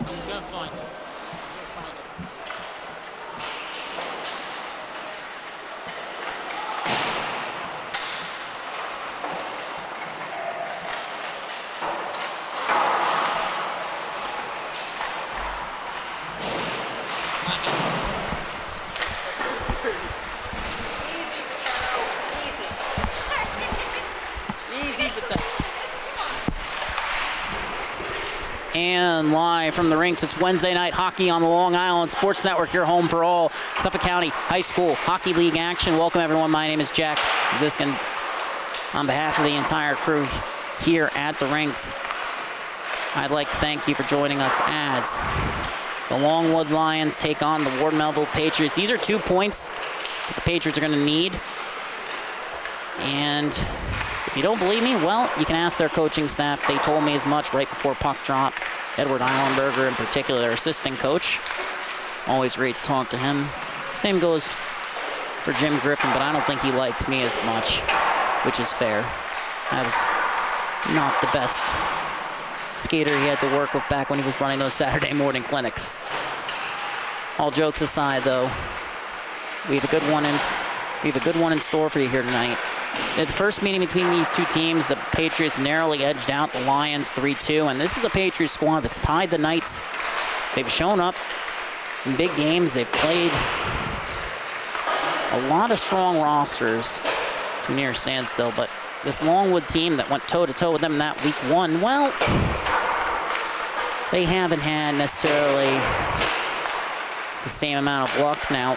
Go find it. And live from the rinks, it's Wednesday night hockey on the Long Island Sports Network, your home for all Suffolk County High School Hockey League action. Welcome, everyone. My name is Jack Ziskin. On behalf of the entire crew here at the rinks, I'd like to thank you for joining us as the Longwood Lions take on the Ward Melville Patriots. These are 2 points that the Patriots are going to need. And if you don't believe me, well, you can ask their coaching staff. They told me as much right before puck drop. Edward Eilenberger, in particular, their assistant coach. Always great to talk to him. Same goes for Jim Griffin, but I don't think he likes me as much, which is fair. I was not the best skater he had to work with back when he was running those Saturday morning clinics. All jokes aside, though, we have a good one in store for you here tonight. The first meeting between these two teams, the Patriots narrowly edged out the Lions 3-2, and this is a Patriots squad that's tied the Knights. They've shown up in big games. They've played a lot of strong rosters to near standstill, but this Longwood team that went toe-to-toe with them in that week one, well, they haven't had necessarily the same amount of luck. Now,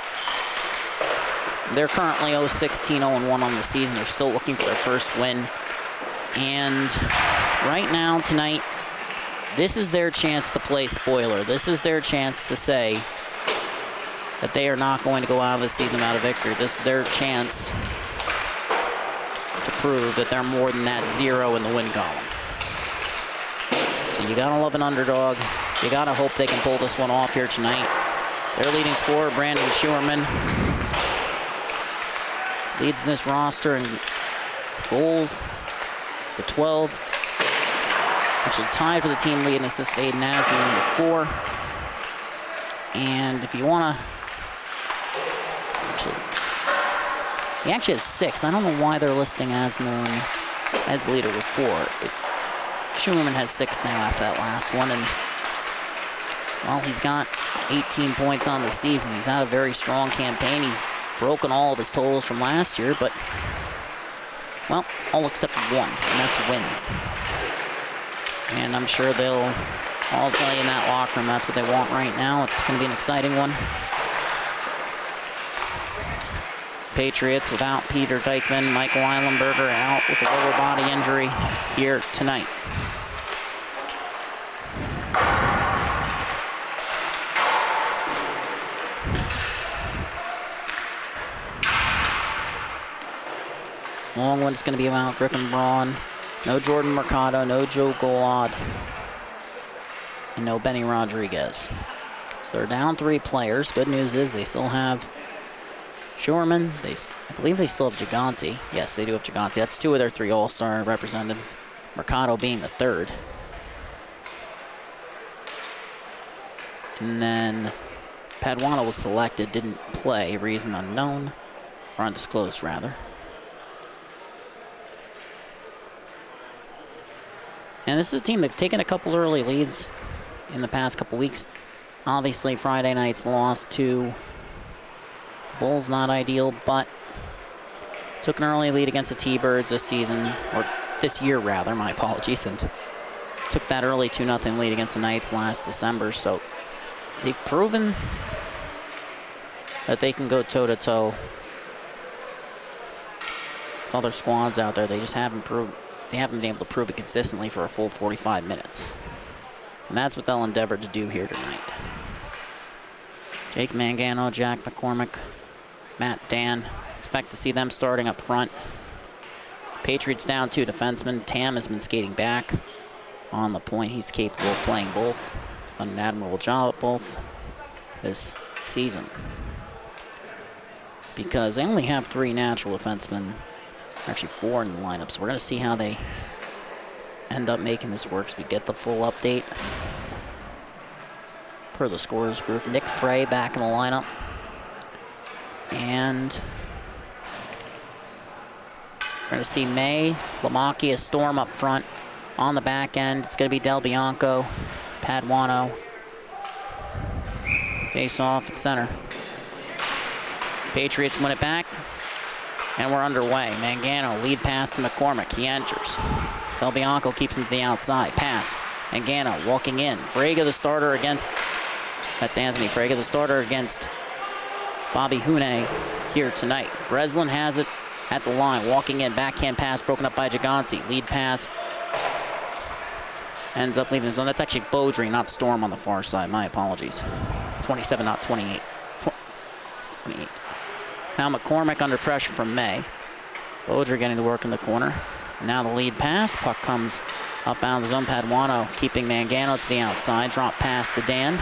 they're currently 0-16, 0-1 on the season. They're still looking for their first win. And right now, tonight, this is their chance to play spoiler. This is their chance to say that they are not going to go out of the season without a victory. This is their chance to prove that they're more than that 0 in the win column. So you gotta love an underdog. You gotta hope they can pull this one off here tonight. Their leading scorer, Brandon Schuerman, leads this roster in goals, the 12. Actually tied for the team lead in assists, Aiden Aslan with 4. And if you want to, he actually has 6. I don't know why they're listing Aslan as leader with 4. Schuerman has 6 now after that last one, and well, he's got 18 points on the season. He's had a very strong campaign. He's broken all of his totals from last year, but, well, all except 1, and that's wins. And I'm sure they'll all tell you in that locker room that's what they want right now. It's going to be an exciting one. Patriots without Peter Dykman, Michael Eilenberger out with a lower body injury here tonight. Longwood's going to be without Griffin Braun, no Jordan Mercado, no Joe Golod, and no Benny Rodriguez. So they're down 3 players. Good news is they still have Schuerman. I believe they still have Gigante. Yes, they do have Gigante. That's 2 of their 3 All-Star representatives, Mercado being the 3rd. And then Paduano was selected, didn't play, reason unknown, or undisclosed rather. And this is a team, they've taken a couple early leads in the past couple weeks. Obviously, Friday night's loss to the Bulls, not ideal, but took an early lead against the T-Birds this season, or this year rather, my apologies, and took that early 2-0 lead against the Knights last December. So they've proven that they can go toe-to-toe with other squads out there. They just haven't been able to prove it consistently for a full 45 minutes. And that's what they'll endeavor to do here tonight. Jake Mangano, Jack McCormick, Matt Dan. Expect to see them starting up front. Patriots down 2 defensemen. Tam has been skating back on the point. He's capable of playing both. Done an admirable job at both this season. Because they only have 3 natural defensemen. Actually 4 in the lineup, so we're going to see how they end up making this work as we get the full update. per the scorer's proof. Nick Frey back in the lineup. And we're going to see May, Lamaki, a Storm up front. On the back end, it's going to be Del Bianco, Paduano. Face off at center. Patriots win it back, and we're underway. Mangano, lead pass to McCormick. He enters. Del Bianco keeps him to the outside. Pass. Mangano walking in. Frege, the starter against... That's Anthony Frege, the starter against Bobby Hune here tonight. Breslin has it at the line. Walking in. Backhand pass broken up by Gigante. Lead pass. Ends up leaving the zone. That's actually Beaudry, not Storm on the far side. My apologies. 27, not 28. 28. Now McCormick under pressure from May. Beaudry getting to work in the corner. Now the lead pass. Puck comes up out of the zone. Paduano keeping Mangano to the outside. Drop pass to Dan.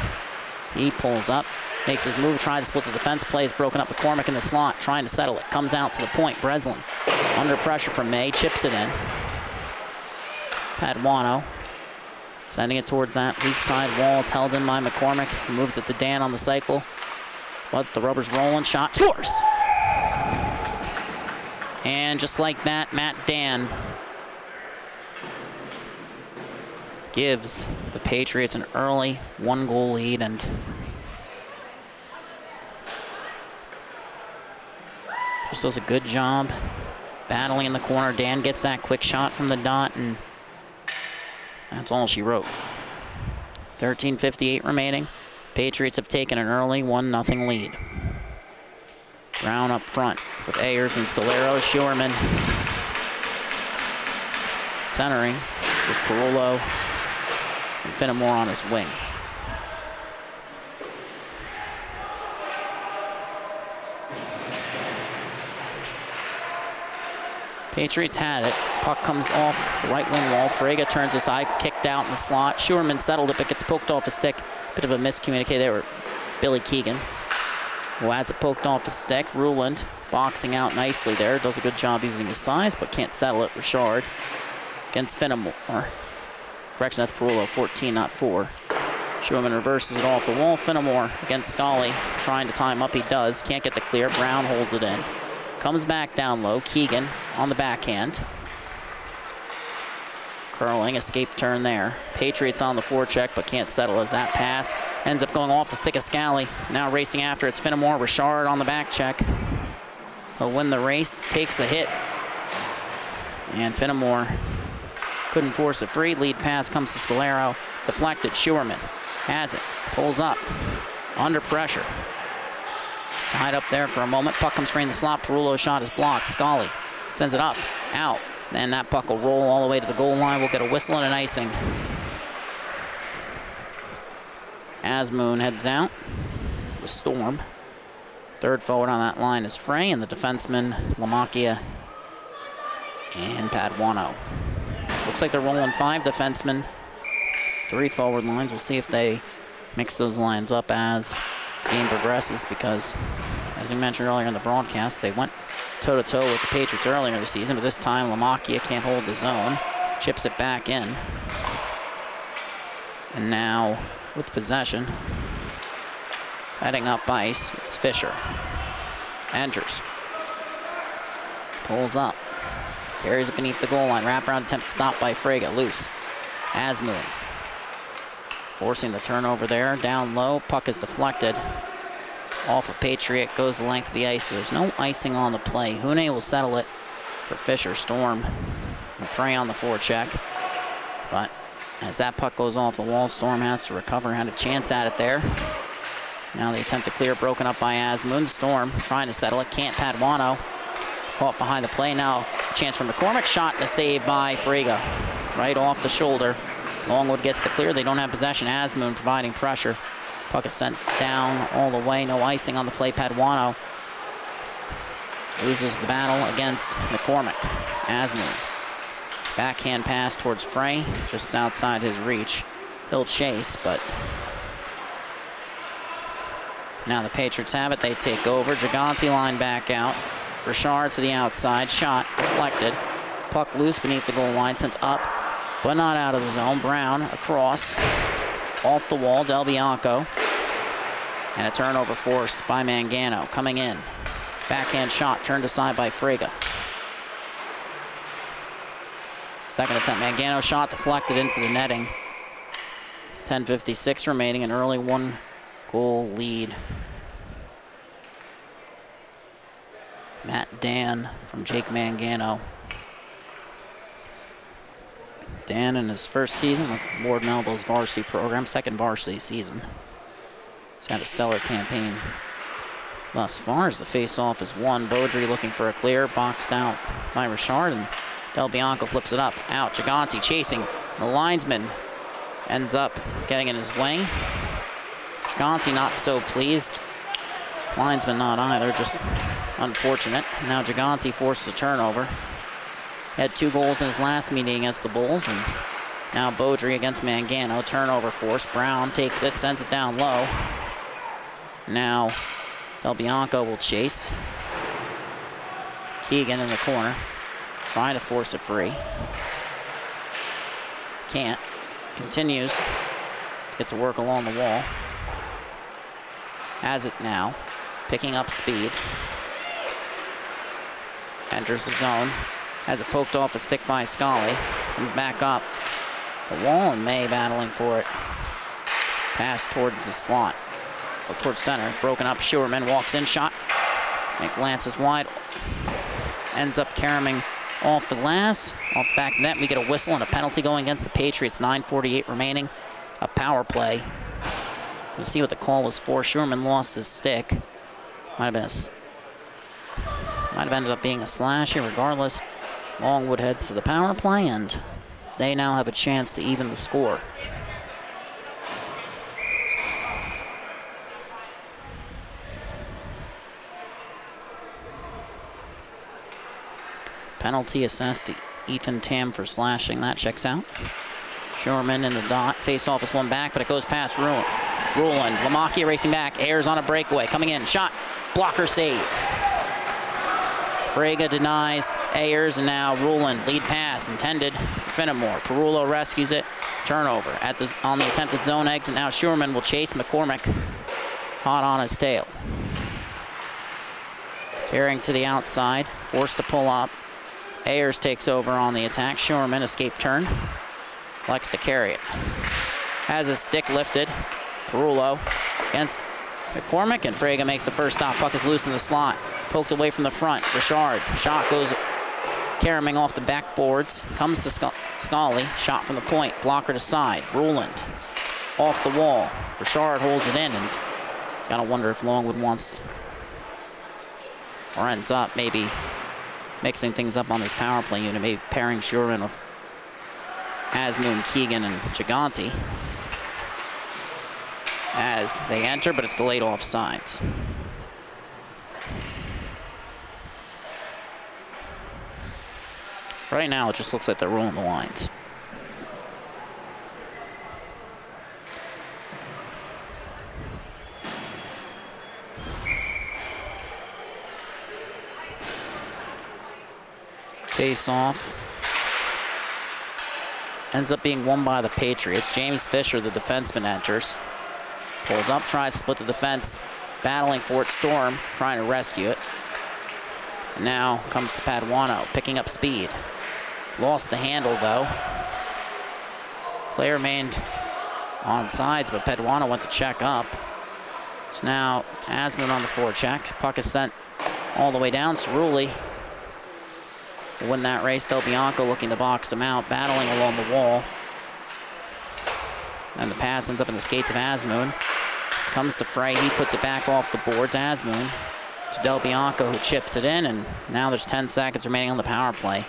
He pulls up. Makes his move. Tries to split the defense. Plays broken up. McCormick in the slot. Trying to settle it. Comes out to the point. Breslin under pressure from May. Chips it in. Paduano sending it towards that weak side wall. It's held in by McCormick. He moves it to Dan on the cycle. But the rubber's rolling. Shot. Scores! And just like that, Matt Dan gives the Patriots an early 1-goal lead, and just does a good job battling in the corner. Dan gets that quick shot from the dot, and that's all she wrote. 13:58 remaining. Patriots have taken an early 1-0 lead. Brown up front with Ayers and Scalero. Schuerman centering with Carullo and Finnemore on his wing. Patriots had it. Puck comes off the right wing wall. Frege turns aside, kicked out in the slot. Schuerman settled it, but gets poked off his stick. Bit of a miscommunication there with Billy Keegan, who has it poked off his stick. Ruland boxing out nicely there. Does a good job using his size, but can't settle it. Richard against Finnemore. Correction, that's Perullo, 14, not 4. Schuerman reverses it off the wall. Finnemore against Scully, trying to tie him up. He does. Can't get the clear. Brown holds it in. Comes back down low. Keegan on the backhand. Curling, escape turn there. Patriots on the forecheck, but can't settle as that pass ends up going off the stick of Scally. Now racing after, it's Finnemore. Richard on the back check. He'll win the race, takes a hit. And Finnemore couldn't force it free. Lead pass comes to Scalero. Deflected, Schuerman has it, pulls up, under pressure. Tied up there for a moment. Puck comes free in the slot. Perullo's shot is blocked. Scully sends it up, out. And that puck will roll all the way to the goal line. We'll get a whistle and an icing. Asmoon heads out with Storm. Third forward on that line is Frey, and the defenseman, Lamacchia and Paduano. Looks like they're rolling 5 defensemen, 3 forward lines. We'll see if they mix those lines up as the game progresses, because, as we mentioned earlier in the broadcast, they went toe-to-toe with the Patriots earlier in the season, but this time Lamacchia can't hold the zone. Chips it back in. And now, with possession, heading up ice, it's Fisher. Enters. Pulls up. Carries it beneath the goal line. Wraparound attempt stopped by Frege. Loose. Asmoon forcing the turnover there. Down low. Puck is deflected off a Patriot. Goes the length of the ice. So there's no icing on the play. Hune will settle it for Fisher. Storm and Frey on the forecheck. But as that puck goes off the wall, Storm has to recover. Had a chance at it there. Now the attempt to clear broken up by Asmoon. Storm trying to settle it. Can't. Paduano caught behind the play. Now a chance for McCormick. Shot and a save by Frege. Right off the shoulder. Longwood gets the clear. They don't have possession. Asmoon providing pressure. Puck is sent down all the way. No icing on the play. Paduano loses the battle against McCormick. Asmoon. Backhand pass towards Frey. Just outside his reach. He'll chase, but now the Patriots have it. They take over. Gigante line back out. Richard to the outside. Shot deflected. Puck loose beneath the goal line. Sent up, but not out of the zone. Brown across. Off the wall. Del Bianco And a turnover forced by Mangano. Coming in. Backhand shot turned aside by Frey. Second attempt, Mangano shot deflected into the netting. 10:56 remaining, an early 1-goal lead. Matt Dan from Jake Mangano. Dan in his first season with Lord Melville's varsity program, second varsity season. He's had a stellar campaign thus far as the face-off is won. Beaudry looking for a clear, boxed out by Richard, and Del Bianco flips it up. Out, Gigante chasing. The linesman ends up getting in his way. Gigante not so pleased. Linesman not either, just unfortunate. Now Gigante forces a turnover. Had 2 goals in his last meeting against the Bulls, and now Beaudry against Mangano. Turnover force. Brown takes it, sends it down low. Now Del Bianco will chase. Keegan in the corner, trying to force it free. Can't. Continues to get to work along the wall. Has it now, picking up speed. Enters the zone. Has it poked off a stick by Scully. Comes back up the wall, and May battling for it. Pass towards the slot. Or towards center. Broken up. Schuerman walks in. Shot. And glances wide. Ends up caroming off the glass. Off back net. We get a whistle and a penalty going against the Patriots. 9:48 remaining. A power play. We'll see what the call was for. Schuerman lost his stick. Might have ended up being a slash here regardless. Longwood heads to the power play, and they now have a chance to even the score. Penalty assessed to Ethan Tam for slashing. That checks out. Schuerman in the dot. Face-off is one back, but it goes past Ruland. Lamacchia racing back. Ayers on a breakaway. Coming in. Shot. Blocker save. Frege denies Ayers, and now Ruland. Lead pass intended for Finnemore. Perullo rescues it. Turnover on the attempted zone exit. Now Schuerman will chase McCormick. Hot on his tail. Carrying to the outside. Forced to pull up. Ayers takes over on the attack. Schuerman, escape turn. Likes to carry it. Has his stick lifted. Perullo against McCormick, and Frege makes the first stop. Puck is loose in the slot. Poked away from the front. Richard. Shot goes caroming off the backboards. Comes to Scully. Shot from the point. Blocker to side. Ruland off the wall. Richard holds it in, and gotta wonder if Longwood wants or ends up maybe mixing things up on this power play unit, maybe pairing Schuerman with Asmoon, Keegan, and Gigante as they enter, but it's delayed offsides. Right now, it just looks like they're rolling the lines. Face-off ends up being won by the Patriots. James Fisher, the defenseman, enters. Pulls up, tries to split the defense, battling for it. Storm trying to rescue it. And now comes to Paduano, picking up speed. Lost the handle, though. Player remained on sides, but Paduano went to check up. So now Asmoon on the forecheck. Puck is sent all the way down. Cerulli will win that race. Del Bianco looking to box him out, battling along the wall. And the pass ends up in the skates of Asmoon. Comes to Frey, he puts it back off the boards. Asmoon to Del Bianco, who chips it in, and now there's 10 seconds remaining on the power play.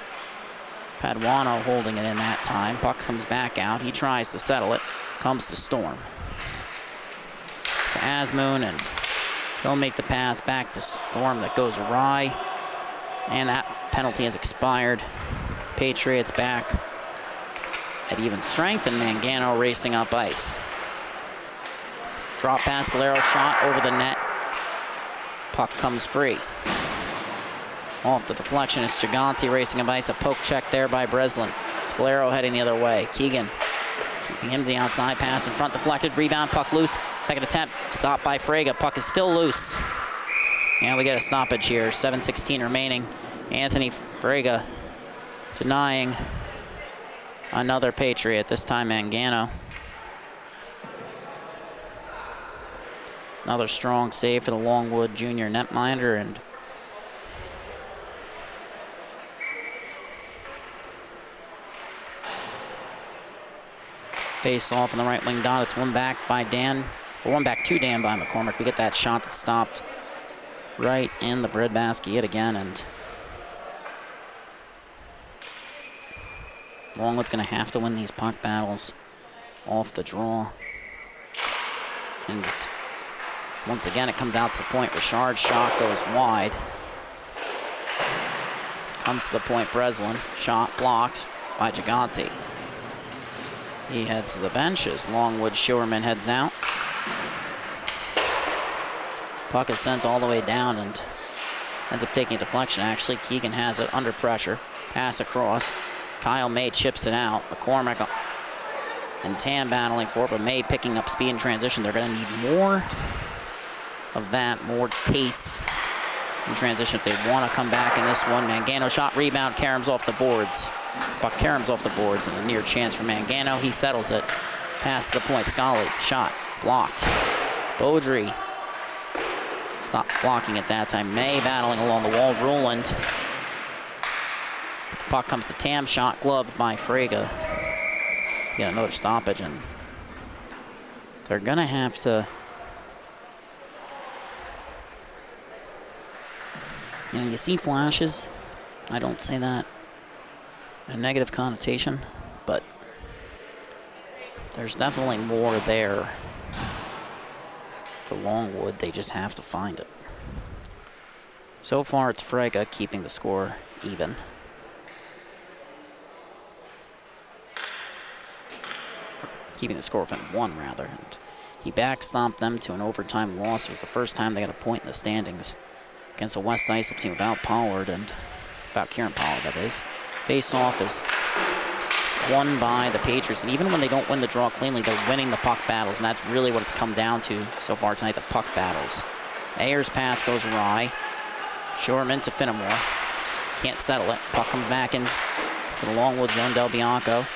Paduano holding it in that time. Puck comes back out. He tries to settle it. Comes to Storm. To Asmoon, and he'll make the pass back to Storm that goes awry. And that penalty has expired. Patriots back at even strength, and Mangano racing up ice. Drop pass, Galero shot over the net. Puck comes free. Off the deflection, it's Gigante racing up ice. A poke check there by Breslin. Scalero heading the other way. Keegan keeping him to the outside, pass in front, deflected, rebound, puck loose. Second attempt, stopped by Frey. Puck is still loose. And we get a stoppage here, 7:16 remaining. Anthony Frey denying another Patriot, this time Mangano. Another strong save for the Longwood junior netminder, and face off on the right wing dot. It's one back by Dan, or one back to Dan by McCormick. We get that shot that stopped right in the breadbasket yet again, and Longwood's going to have to win these puck battles off the draw. And once again, it comes out to the point. Richard's shot goes wide. Comes to the point, Breslin. Shot blocked by Gigante. He heads to the benches. Longwood Shiverman heads out. Puck is sent all the way down and ends up taking a deflection. Actually, Keegan has it under pressure. Pass across. Kyle May chips it out. McCormick and Tam battling for it, but May picking up speed in transition. They're going to need more of that, more pace in transition if they want to come back in this one. Mangano shot, rebound, Karam's off the boards. Buck Karam's off the boards, and a near chance for Mangano. He settles it. Pass to the point. Scully, shot, blocked. Beaudry stopped blocking at that time. May battling along the wall. Ruland. The puck comes to Tam, shot gloved by Frege. Get another stoppage, and they're gonna have to, you see flashes. I don't say that in a negative connotation, but there's definitely more there for Longwood. They just have to find it. So far, it's Frege keeping the score even. Keeping the score within one, rather. And he backstomped them to an overtime loss. It was the first time they got a point in the standings against the West Islip team without Pollard, and without Kieran Pollard, that is. Face-off is won by the Patriots, and even when they don't win the draw cleanly, they're winning the puck battles, and that's really what it's come down to so far tonight, the puck battles. Ayers' pass goes awry. Shorman to Finnemore. Can't settle it. Puck comes back in to the Longwood zone. Del Bianco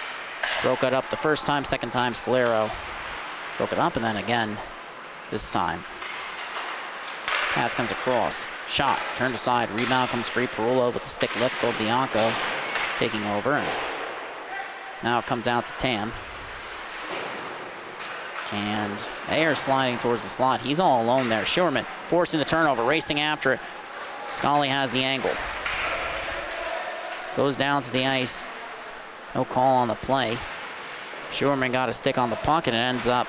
broke it up the first time, second time Scalero broke it up, and then again this time. Pass comes across. Shot, turned aside, rebound comes free. Perullo with the stick lift. Del Bianco taking over, and now it comes out to Tam. And Ayer sliding towards the slot. He's all alone there. Shiverman forcing the turnover, racing after it. Scully has the angle. Goes down to the ice. No call on the play. Shiverman got a stick on the puck, and it ends up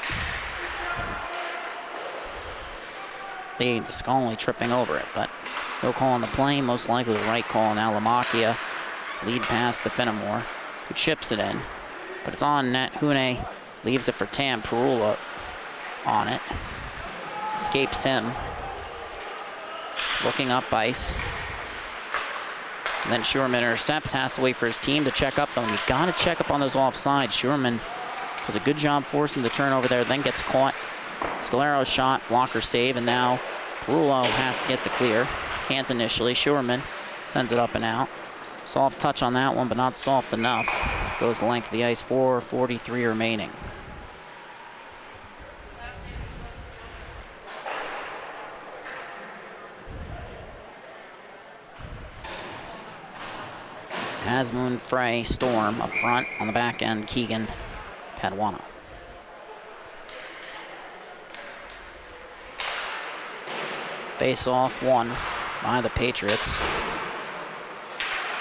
leading to Scully tripping over it. But no call on the play. Most likely the right call. Now Lamachia lead pass to Finnemore, who chips it in. But it's on net. Hune leaves it for Tam. Perula on it. Escapes him. Looking up ice. And then Shiverman intercepts, has to wait for his team to check up, though. And you've got to check up on those offsides. Shiverman does a good job forcing the turnover there, then gets caught. Scalero's shot, blocker save, and now Perullo has to get the clear. Can't initially. Shiverman sends it up and out. Soft touch on that one, but not soft enough. Goes the length of the ice, 4:43 remaining. Asmoon, Frey, Storm up front. On the back end, Keegan, Paduano. Face-off won by the Patriots.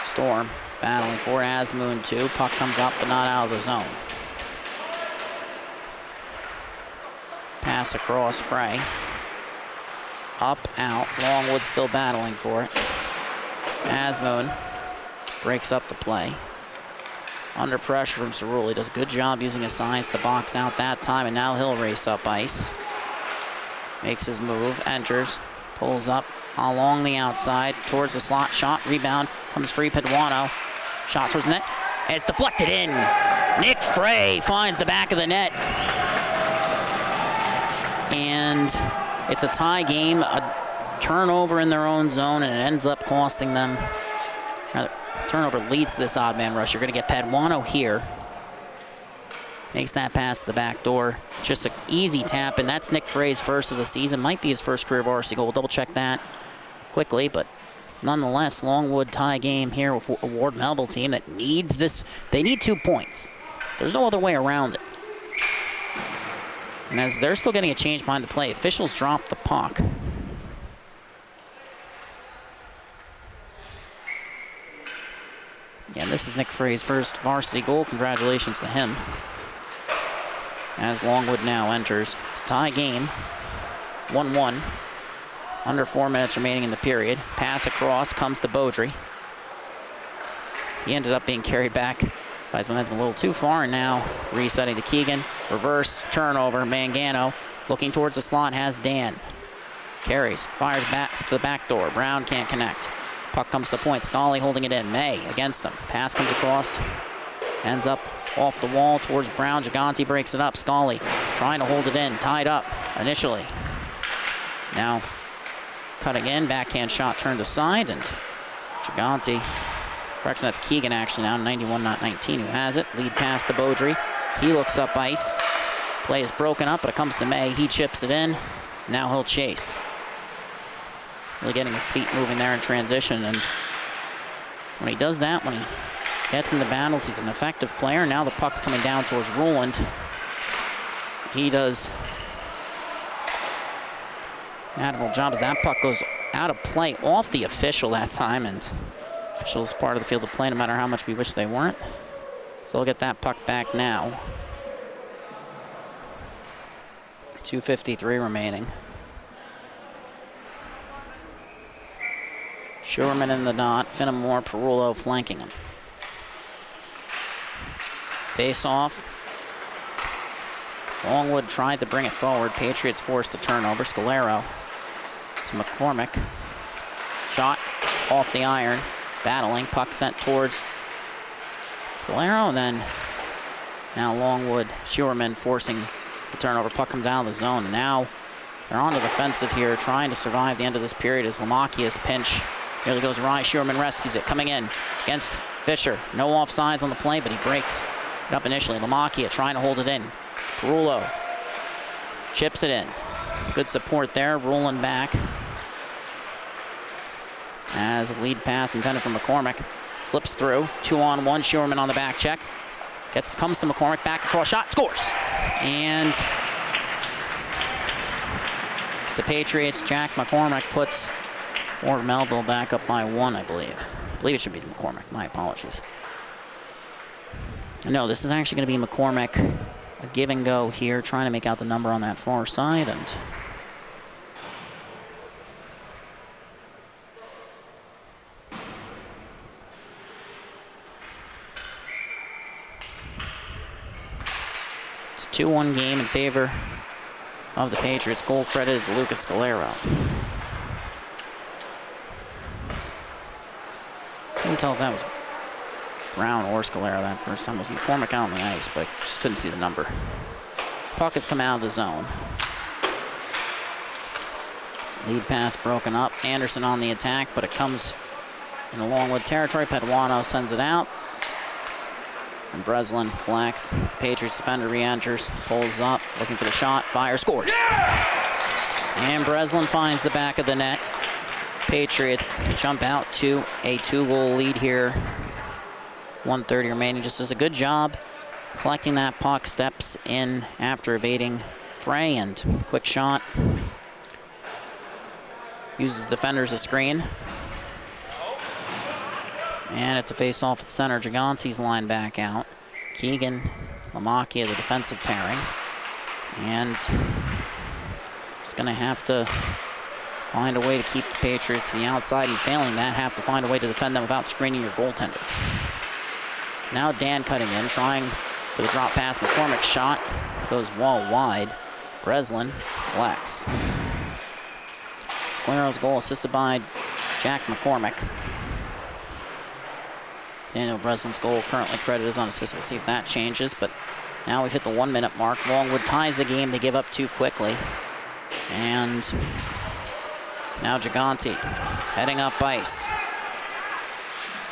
Storm battling for Asmoon 2. Puck comes up but not out of the zone. Pass across Frey. Up, out. Longwood still battling for it. Asmoon breaks up the play. Under pressure from Cerulli. Does a good job using his size to box out that time, and now he'll race up ice. Makes his move, enters, pulls up along the outside towards the slot. Shot, rebound, comes free. Paduano. Shot towards the net. And it's deflected in. Nick Frey finds the back of the net. and it's a tie game, a turnover in their own zone, and it ends up costing them. Turnover leads to this odd man rush. You're going to get Paduano here. Makes that pass to the back door. Just an easy tap, and that's Nick Frey's first of the season. Might be his first career varsity goal. We'll double check that quickly, but nonetheless, Longwood tie game here with a Ward Melville team that needs this. They need 2 points. There's no other way around it. And as they're still getting a change behind the play, officials drop the puck. Yeah, this is Nick Frey's first varsity goal. Congratulations to him. As Longwood now enters. It's a tie game. 1-1. Under 4 minutes remaining in the period. Pass across, comes to Beaudry. He ended up being carried back by his momentum a little too far, and now resetting to Keegan. Reverse, turnover, Mangano looking towards the slot, has Dan. Carries, fires back to the back door. Brown can't connect. Puck comes to point. Scully holding it in. May against him. Pass comes across. Ends up off the wall towards Brown. Gigante breaks it up. Scully trying to hold it in. Tied up initially. Now cutting in. Backhand shot turned aside. And Gigante, correction, that's Keegan actually now. 91, not 19, who has it. Lead pass to Beaudry. He looks up ice. Play is broken up, but it comes to May. He chips it in. Now he'll chase. Really getting his feet moving there in transition, and when he does that, when he gets into battles, he's an effective player. Now the puck's coming down towards Ruland. He does an admirable job as that puck goes out of play off the official that time, and officials part of the field of play no matter how much we wish they weren't. So we'll get that puck back now. 2:53 remaining. Sherman in the dot, Finnemore, Perullo flanking him. Face off. Longwood tried to bring it forward. Patriots forced the turnover. Scalero to McCormick. Shot off the iron. Battling. Puck sent towards Scalero, and then now Longwood, Sherman forcing the turnover. Puck comes out of the zone, and now they're on the defensive here, trying to survive the end of this period as Lamakia's pinch nearly goes awry. Sherman rescues it, coming in against Fisher. No offsides on the play, but he breaks it up initially. Lamakia trying to hold it in. Perullo chips it in. Good support there, rolling back. As a lead pass intended for McCormick. Slips through, 2-on-1, Sherman on the back check. Comes to McCormick, back across, shot, scores. And the Patriots, Jack McCormick puts Ward Melville back up by 1, I believe. I believe it should be McCormick, my apologies. No, this is actually going to be McCormick, a give and go here, trying to make out the number on that far side, and it's a 2-1 game in favor of the Patriots. Goal credited to Lucas Scalero. Couldn't tell if that was Brown or Scalero that first time. It was McCormick out on the ice, but just couldn't see the number. Puck has come out of the zone. Lead pass broken up. Anderson on the attack, but it comes in the Longwood territory. Paduano sends it out. And Breslin collects. Patriots defender re-enters, pulls up, looking for the shot, fire, scores. And Breslin finds the back of the net. Patriots jump out to a 2-goal lead here. 1:30 remaining. Just does a good job collecting that puck. Steps in after evading Frey, and quick shot. Uses defender as a screen. And it's a face-off at center. Gigante's line back out. Keegan, Lamakia, the defensive pairing. And just going to have to find a way to keep the Patriots to the outside, and failing that, have to find a way to defend them without screening your goaltender. Now Dan cutting in, trying for the drop pass. McCormick's shot goes wall wide. Breslin collects. Scalero's goal assisted by Jack McCormick. Daniel Breslin's goal currently credited as unassisted. We'll see if that changes, but now we've hit the 1-minute mark. Longwood ties the game. They give up 2 quickly. And now Gigante heading up ice.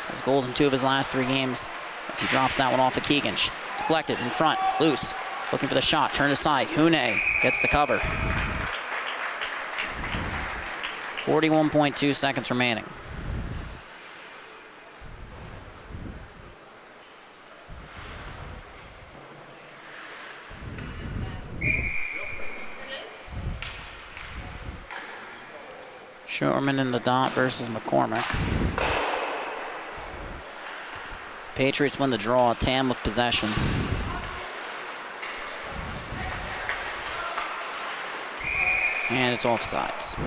Has goals in 2 of his last 3 games as he drops that one off of Keegan. Deflected in front, loose, looking for the shot, turned aside. Hune gets the cover. 41.2 seconds remaining. Shorman in the dot versus McCormick. Patriots win the draw, Tam with possession. And it's offsides.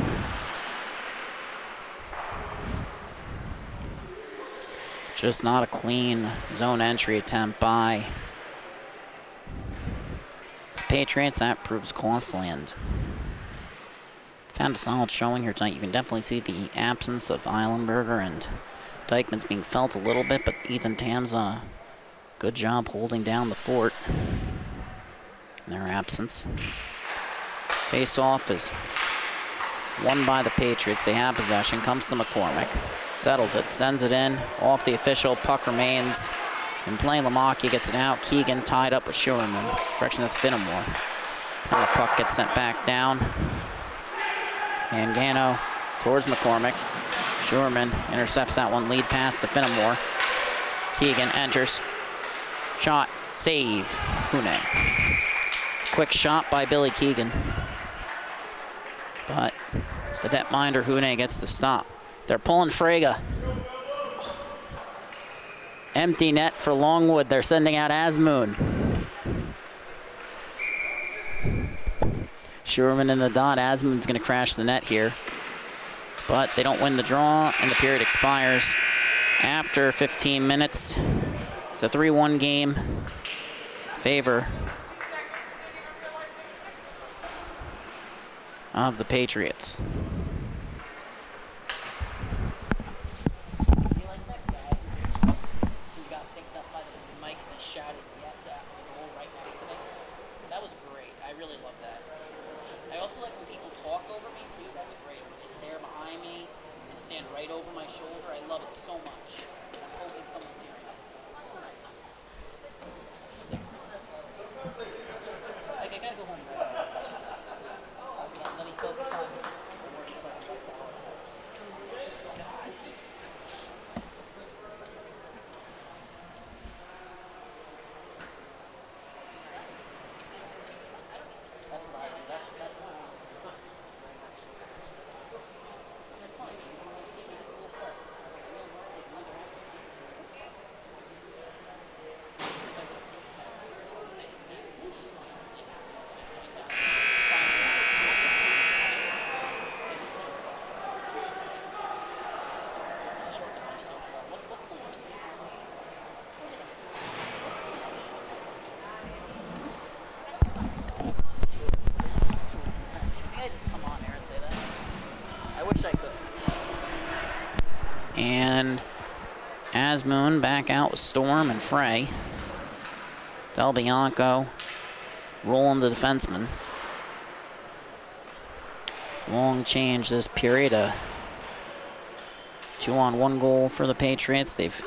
Just not a clean zone entry attempt by the Patriots. That proves costly, and found a solid showing here tonight. You can definitely see the absence of Eilenberger, and Dykeman's being felt a little bit, but Ethan Tam's a good job holding down the fort in their absence. Face-off is won by the Patriots. They have possession. Comes to McCormick. Settles it. Sends it in. Off the official. Puck remains in play. Lamacchia gets it out. Keegan tied up with Schuerman. Correction, that's Finnemore. And the puck gets sent back down. And Gano towards McCormick. Schuerman intercepts that one. Lead pass to Finnemore. Keegan enters. Shot. Save. Hune. Quick shot by Billy Keegan. But the netminder Hune gets the stop. They're pulling Frege. Empty net for Longwood. They're sending out Asmoon. Schuerman in the dot. Asmoon's going to crash the net here. But they don't win the draw, and the period expires after 15 minutes. It's a 3-1 game. Favor of the Patriots. And Asmoon back out with Storm and Frey. Del Bianco rolling the defenseman. Long change this period. A 2-on-1 goal for the Patriots. They've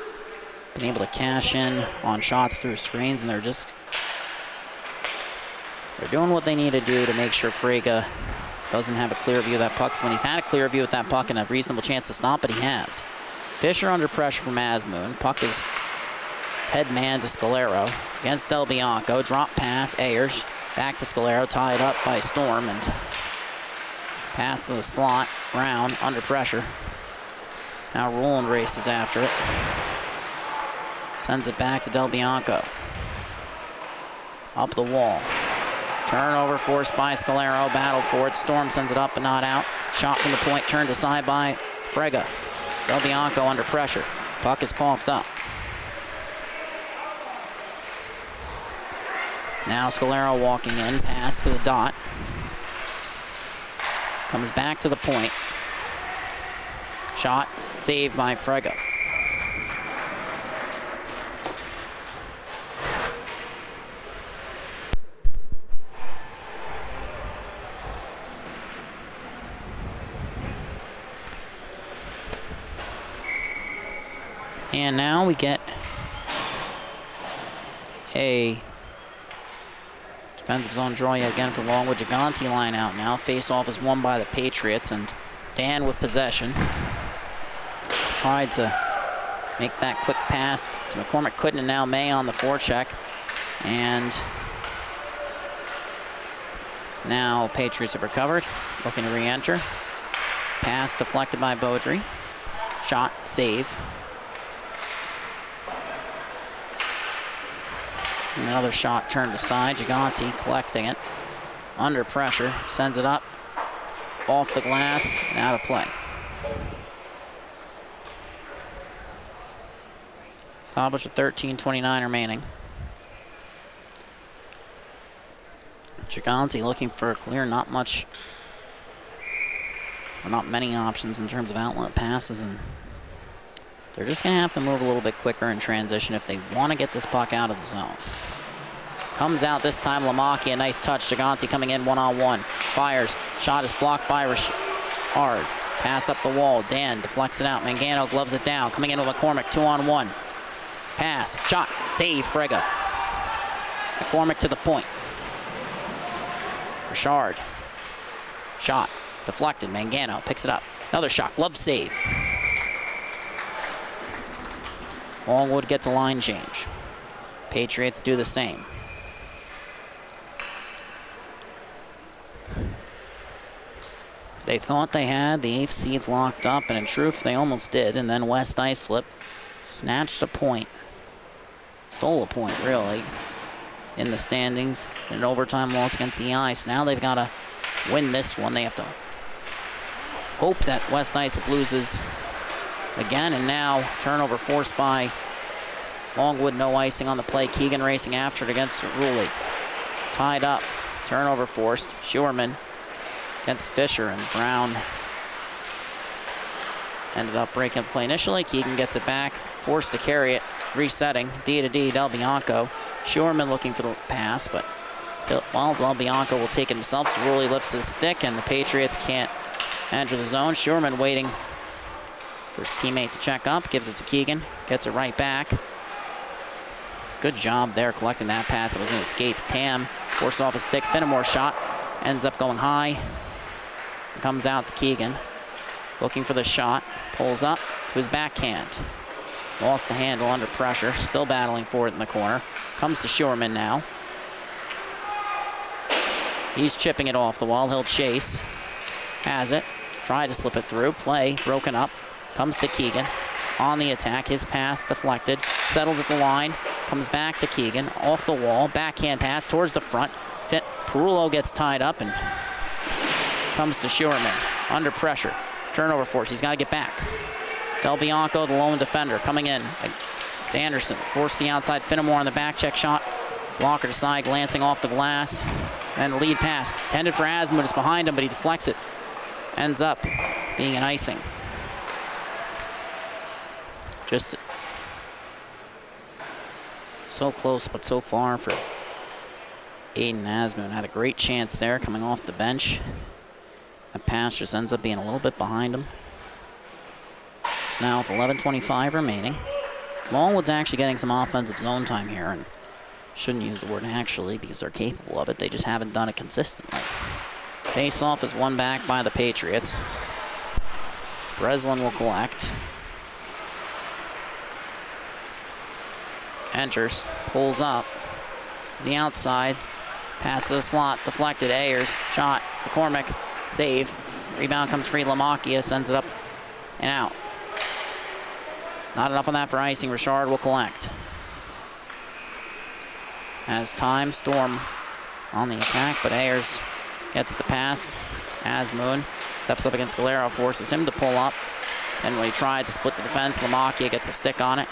been able to cash in on shots through screens, and they're doing what they need to do to make sure Frege doesn't have a clear view of that puck. So when he's had a clear view of that puck and a reasonable chance to stop it, he has. Fisher under pressure from Asmoon. Puck is head man to Scalero against Del Bianco. Drop pass, Ayers. Back to Scalero, tied up by Storm, and pass to the slot. Brown under pressure. Now Roland races after it. Sends it back to Del Bianco. Up the wall. Turnover forced by Scalero. Battle for it. Storm sends it up but not out. Shot from the point turned aside by Frege. Del Bianco under pressure. Puck is coughed up. Now Scalero walking in. Pass to the dot. Comes back to the point. Shot saved by Frege. And now we get a defensive zone draw yet again for Longwood. Gigante line out now. Face-off is won by the Patriots, and Dan with possession. Tried to make that quick pass to McCormick. Couldn't, and now May on the forecheck. And now Patriots have recovered, looking to re-enter. Pass deflected by Beaudry. Shot, save. Another shot turned aside. Gigante collecting it. Under pressure, sends it up. Off the glass, and out of play. Established with 13:29 remaining. Gigante looking for a clear, not many options in terms of outlet passes, and they're just going to have to move a little bit quicker in transition if they want to get this puck out of the zone. Comes out this time, Lamaki, a nice touch. Gigante coming in one-on-one. Fires. Shot is blocked by Richard. Pass up the wall. Dan deflects it out. Mangano gloves it down. Coming in with McCormick, 2-on-1. Pass. Shot. Save. Frega. McCormick to the point. Richard. Shot. Deflected. Mangano picks it up. Another shot. Glove save. Longwood gets a line change. Patriots do the same. They thought they had the 8th seeds locked up, and in truth, they almost did. And then West Islip snatched a point. Stole a point, really, in the standings. An overtime loss against the Ice. Now they've got to win this one. They have to hope that West Islip loses again. And now turnover forced by Longwood. No icing on the play. Keegan racing after it against Ruley. Tied up. Turnover forced. Schuerman against Fisher, and Brown ended up breaking play initially. Keegan gets it back, forced to carry it, resetting. D to D, Del Bianco. Schuerman looking for the pass, but Del Bianco will take it himself. So Ruley lifts his stick, and the Patriots can't enter the zone. Schuerman waiting for his teammate to check up, gives it to Keegan, gets it right back. Good job there collecting that pass. It was in his skates. Tam forced off his stick. Finnemore shot ends up going high. Comes out to Keegan, looking for the shot, pulls up to his backhand. Lost the handle under pressure, still battling for it in the corner. Comes to Schuerman now. He's chipping it off the wall, he'll chase. Has it, tried to slip it through, play broken up. Comes to Keegan, on the attack, his pass deflected, settled at the line, comes back to Keegan, off the wall, backhand pass towards the front. Perullo gets tied up and comes to Schuerman, under pressure. Turnover force, he's got to get back. Del Bianco, the lone defender, coming in. It's Anderson, forced the outside. Finnemore on the back check shot. Blocker to side, glancing off the glass. And the lead pass, intended for Asmund, it's behind him, but he deflects it. Ends up being an icing. Just so close, but so far for Aiden Asmund. Had a great chance there coming off the bench. That pass just ends up being a little bit behind him. So now with 11:25 remaining, Longwood's actually getting some offensive zone time here, and shouldn't use the word actually because they're capable of it. They just haven't done it consistently. Face-off is won back by the Patriots. Breslin will collect. Enters, pulls up. The outside, pass to the slot, deflected. Ayers, shot, McCormick. Save. Rebound comes free. Lamacchia sends it up and out. Not enough on that for icing. Richard will collect. Has time. Storm on the attack, but Ayers gets the pass. Asmund steps up against Galero, forces him to pull up. And when he tried to split the defense, Lamacchia gets a stick on it.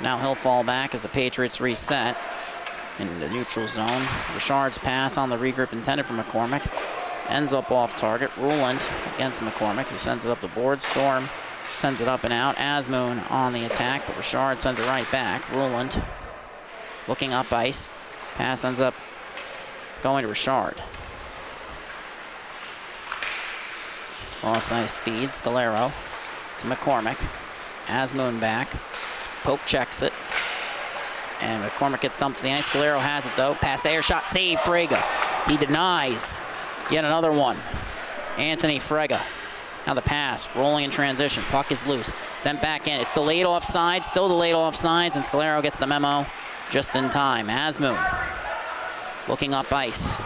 Now he'll fall back as the Patriots reset in the neutral zone. Richard's pass on the regroup intended for McCormick. Ends up off target. Ruland against McCormick, who sends it up the board. Storm sends it up and out. Asmund on the attack, but Richard sends it right back. Ruland looking up ice. Pass ends up going to Richard. Cross ice feeds. Galero to McCormick. Asmund back. poke checks it. And McCormick gets dumped to the ice. Scalero has it, though. Pass air shot, save Frega. He denies. Yet another one. Anthony Frega. Now the pass, rolling in transition. Puck is loose. Sent back in. It's delayed offside. Still delayed offsides, and Scalero gets the memo just in time. Asmoon looking up ice.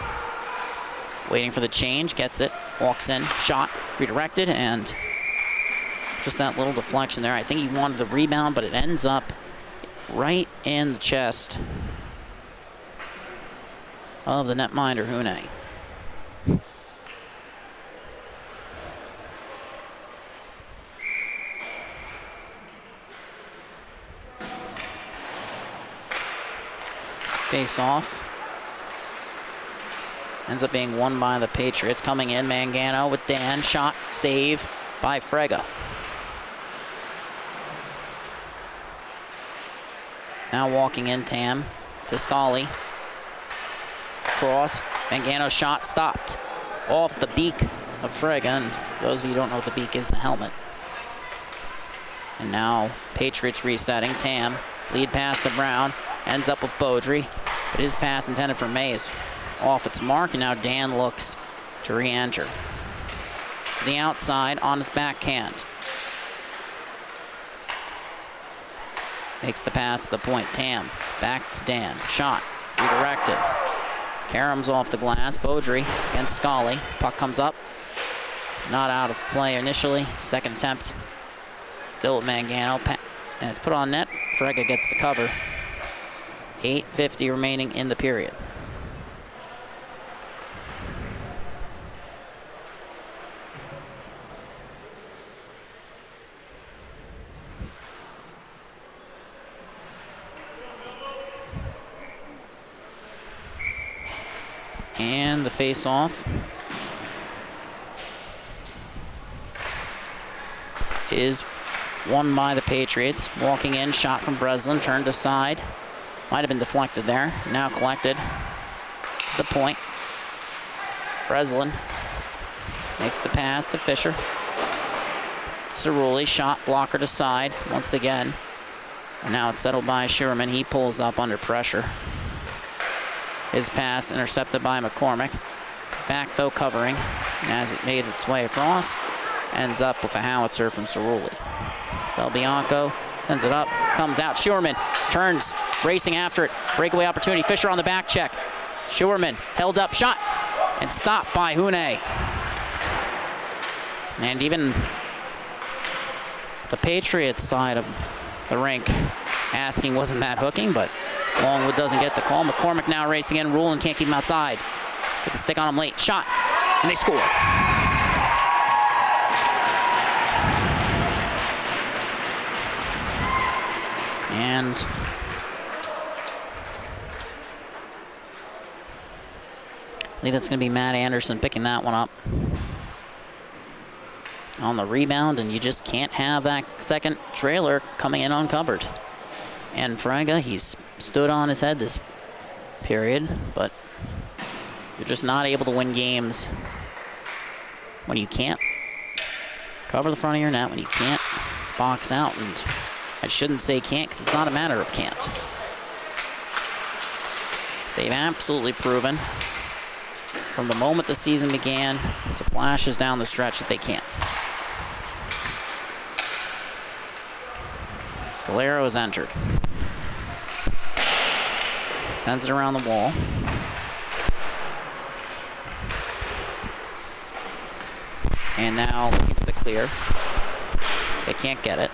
Waiting for the change. Gets it. Walks in. Shot. Redirected, and just that little deflection there. I think he wanted the rebound, but it ends up right in the chest of the netminder, Hune. Face off. Ends up being won by the Patriots. Coming in, Mangano with Dan. Shot, save by Frega. Now walking in, Tam to Scully. Cross. Mangano's shot stopped off the beak of Frega. And for those of you who don't know what the beak is, the helmet. And now Patriots resetting. Tam, lead pass to Brown. Ends up with Beaudry. But his pass intended for May is off its mark. And now Dan looks to re-enter. To the outside on his backhand. Makes the pass to the point. Tam, back to Dan. Shot, redirected. Karam's off the glass. Beaudry against Scully. Puck comes up. Not out of play initially. Second attempt. Still with Mangano. And it's put on net. Frega gets the cover. 8:50 remaining in the period. And the face-off is won by the Patriots. Walking in, shot from Breslin, turned aside. Might have been deflected there. Now collected. The point. Breslin makes the pass to Fisher. Cerulli, shot blocker to side once again. And now it's settled by Sherman. He pulls up under pressure. His pass intercepted by McCormick. His back, though, covering. And as it made its way across, ends up with a howitzer from Cerulli. Del Bianco sends it up, comes out. Schuerman turns, racing after it. Breakaway opportunity. Fisher on the back check. Schuerman held up, shot, and stopped by Hune. And even the Patriots side of the rink asking, wasn't that hooking? But Longwood doesn't get the call. McCormick now racing in. Rulin can't keep him outside. Gets a stick on him late. Shot. And they score. And I think that's going to be Matt Anderson picking that one up on the rebound, and you just can't have that second trailer coming in uncovered. And Frega, he's stood on his head this period, but you're just not able to win games when you can't cover the front of your net, when you can't box out. And I shouldn't say can't, because it's not a matter of can't. They've absolutely proven from the moment the season began to flashes down the stretch that they can't. Scalero has entered. Sends it around the wall. And now looking for the clear. They can't get it.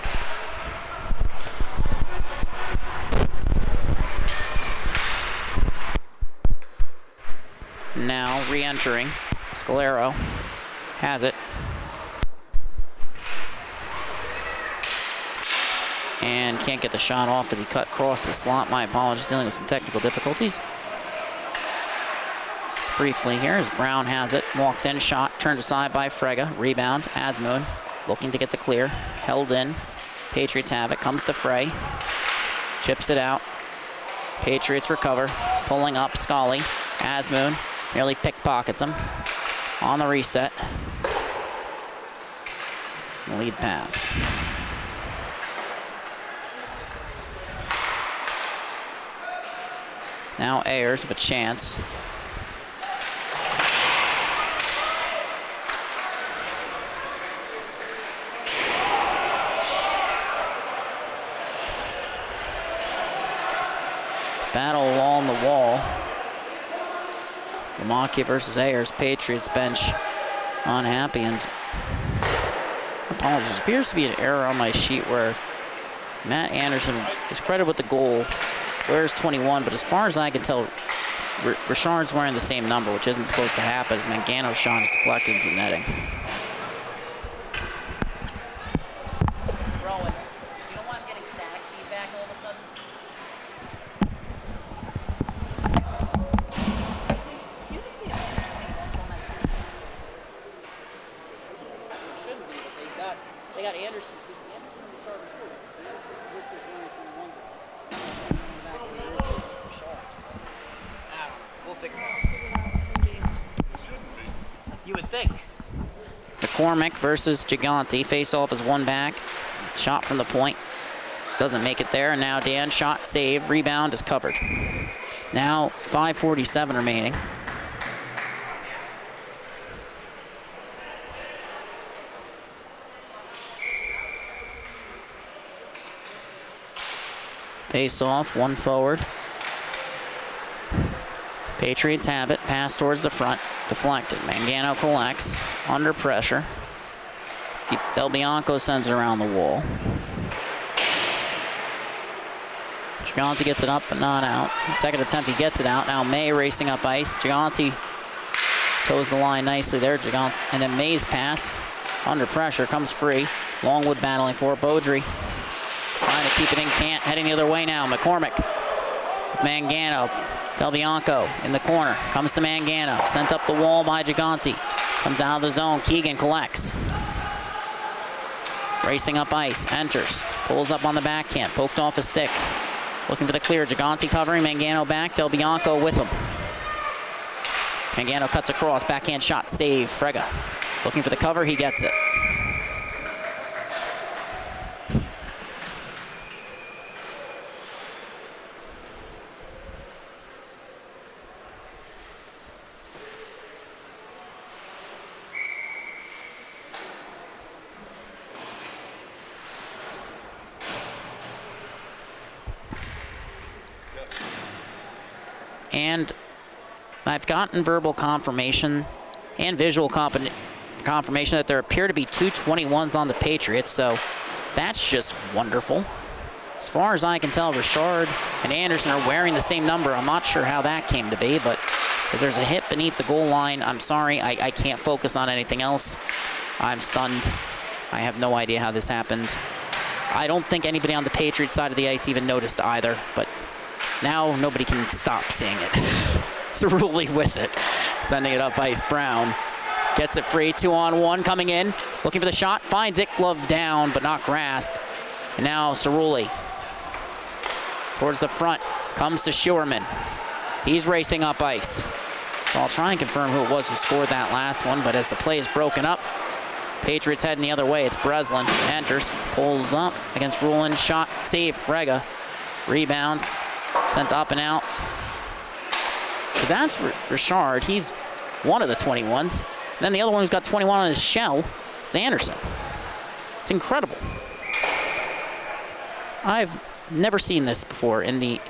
Now re-entering. Scalero has it. And can't get the shot off as he cut across the slot. My apologies, dealing with some technical difficulties. Briefly here as Brown has it. Walks in, shot, turned aside by Frega. Rebound, Asmoon looking to get the clear. Held in. Patriots have it. Comes to Frey. Chips it out. Patriots recover. Pulling up, Scully. Asmoon nearly pickpockets him. On the reset. Lead pass. Now Ayers with a chance. Battle along the wall. Lamaki versus Ayers. Patriots bench unhappy, and apologies. Appears to be an error on my sheet where Matt Anderson is credited with the goal. Wears 21, but as far as I can tell, Richard's wearing the same number, which isn't supposed to happen, as Mangano's shot is deflected from netting. Rowan, you don't want him getting static feedback all of a sudden? Shouldn't be, but they got Anderson. Anderson and Richard are short. Anderson's listed as wearing 21. We'll figure it out. You would think. McCormick versus Gigante. Face off as one back. Shot from the point. Doesn't make it there. And now Dan, shot, save, rebound is covered. Now 5:47 remaining. Face off, one forward. Patriots have it. Pass towards the front. Deflected. Mangano collects. Under pressure. Del Bianco sends it around the wall. Gigante gets it up, but not out. Second attempt, he gets it out. Now May racing up ice. Gigante toes the line nicely there. Gigante, and then May's pass. Under pressure comes Frey. Longwood battling for it. Beaudry trying to keep it in. Can't. Heading the other way now. McCormick. Mangano. Del Bianco in the corner. Comes to Mangano. Sent up the wall by Gigante. Comes out of the zone. Keegan collects. Racing up ice. Enters. Pulls up on the backhand. Poked off a stick. Looking for the clear. Gigante covering. Mangano back. Del Bianco with him. Mangano cuts across. Backhand shot. Save. Frega. Looking for the cover. He gets it. And I've gotten verbal confirmation and visual confirmation that there appear to be 221s on the Patriots, so that's just wonderful. As far as I can tell, Richard and Anderson are wearing the same number. I'm not sure how that came to be, but because there's a hit beneath the goal line, I'm sorry, I can't focus on anything else. I'm stunned. I have no idea how this happened. I don't think anybody on the Patriots side of the ice even noticed either, but now nobody can stop seeing it. Cerulli with it. Sending it up ice. Brown gets it free. 2-on-1 coming in. Looking for the shot. Finds it. Glove down, but not grasped. And now Cerulli towards the front. Comes to Schuerman. He's racing up ice. So I'll try and confirm who it was who scored that last one, but as the play is broken up, Patriots heading the other way. It's Breslin. Enters. Pulls up against Rulin. Shot. Save. Frega. Rebound. Sent up and out. Because that's Richard. He's one of the 21s. And then the other one who's got 21 on his shell is Anderson. It's incredible. I've never seen this before in the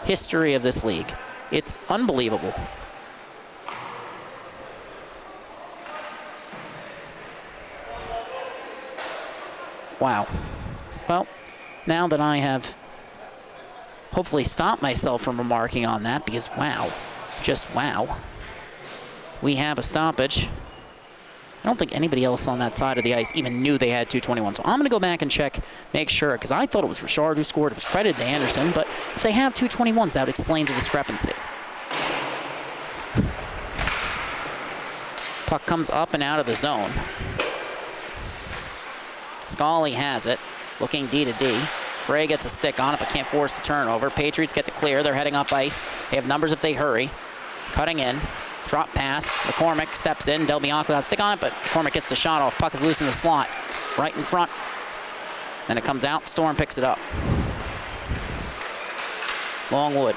history of this league. It's unbelievable. Wow. Well, now that I have hopefully stop myself from remarking on that, because wow, just wow. We have a stoppage. I don't think anybody else on that side of the ice even knew they had 221. So I'm going to go back and check, make sure, because I thought it was Richard who scored. It was credited to Anderson, but if they have 221s, that would explain the discrepancy. Puck comes up and out of the zone. Scully has it, looking D to D. Frey gets a stick on it, but can't force the turnover. Patriots get the clear. They're heading up ice. They have numbers if they hurry. Cutting in. Drop pass. McCormick steps in. Del Bianco got a stick on it, but McCormick gets the shot off. Puck is loose in the slot. Right in front. Then it comes out. Storm picks it up. Longwood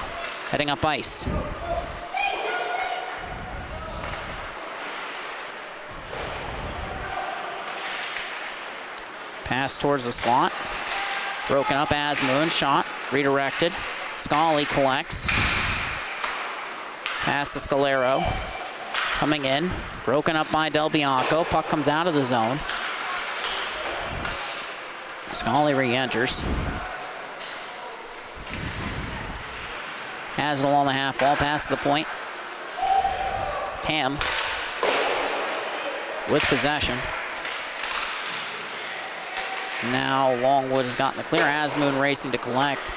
heading up ice. Pass towards the slot. Broken up, Asmoon, shot, redirected. Scully collects. Pass to Scalero. Coming in, broken up by Del Bianco. Puck comes out of the zone. Scully re-enters. Has it along the half wall, pass to the point. Ham with possession. Now Longwood has gotten the clear. Asmoon racing to collect.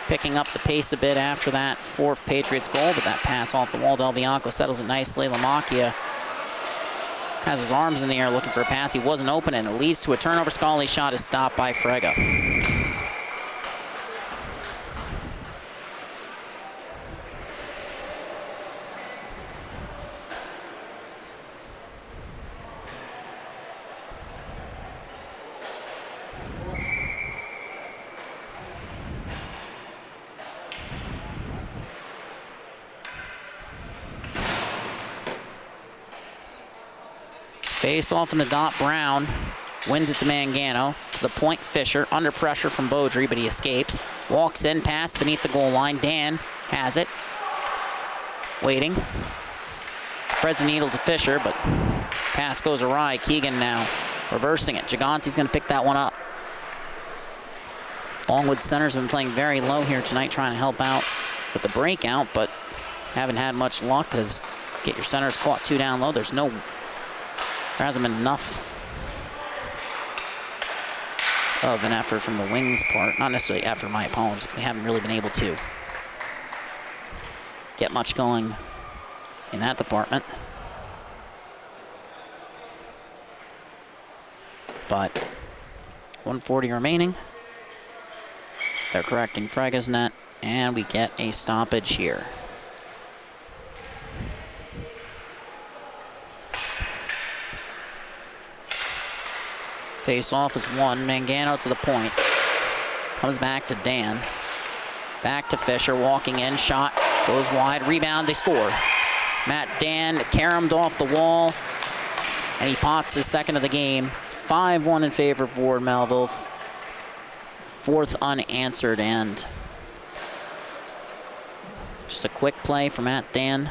Picking up the pace a bit after that fourth Patriots goal, but that pass off the wall. Del Bianco settles it nicely. Lamacchia has his arms in the air looking for a pass. He wasn't open, and it leads to a turnover. Scully's shot is stopped by Frey. Face off in the dot, Brown wins it to Mangano. To the point, Fisher, under pressure from Beaudry, but he escapes. Walks in, pass beneath the goal line. Dan has it. Waiting. Spreads the needle to Fisher, but pass goes awry. Keegan now reversing it. Gigante's going to pick that one up. Longwood center's been playing very low here tonight, trying to help out with the breakout, but haven't had much luck because get your centers caught two down low. There hasn't been enough of an effort from the wings part. Not necessarily effort, my apologies. They haven't really been able to get much going in that department. But 1:40 remaining. They're correcting Frega's net, and we get a stoppage here. Face-off is one. Mangano to the point. Comes back to Dan. Back to Fisher, walking in. Shot goes wide. Rebound, they score. Matt Dan caromed off the wall, and he pots his second of the game. 5-1 in favor of Ward Melville. Fourth unanswered, and just a quick play for Matt Dan.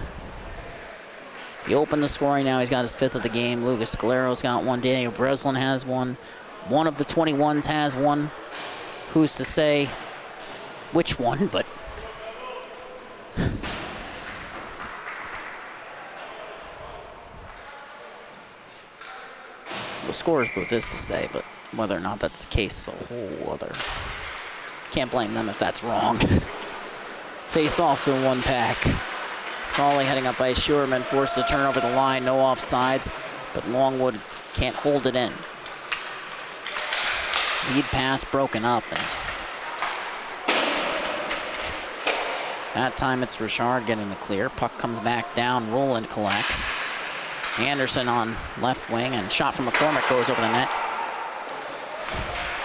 He opened the scoring, now he's got his fifth of the game. Lucas Scalero's got one. Daniel Breslin has one. One of the 21s has one. Who's to say which one, but the scorer's booth is to say, but whether or not that's the case, a whole other. Can't blame them if that's wrong. Face also one pack. Scully heading up by Schuerman, forced to turn over the line, no offsides, but Longwood can't hold it in. Lead pass broken up, and that time it's Richard getting the clear. Puck comes back down, Roland collects. Anderson on left wing, and shot from McCormick goes over the net.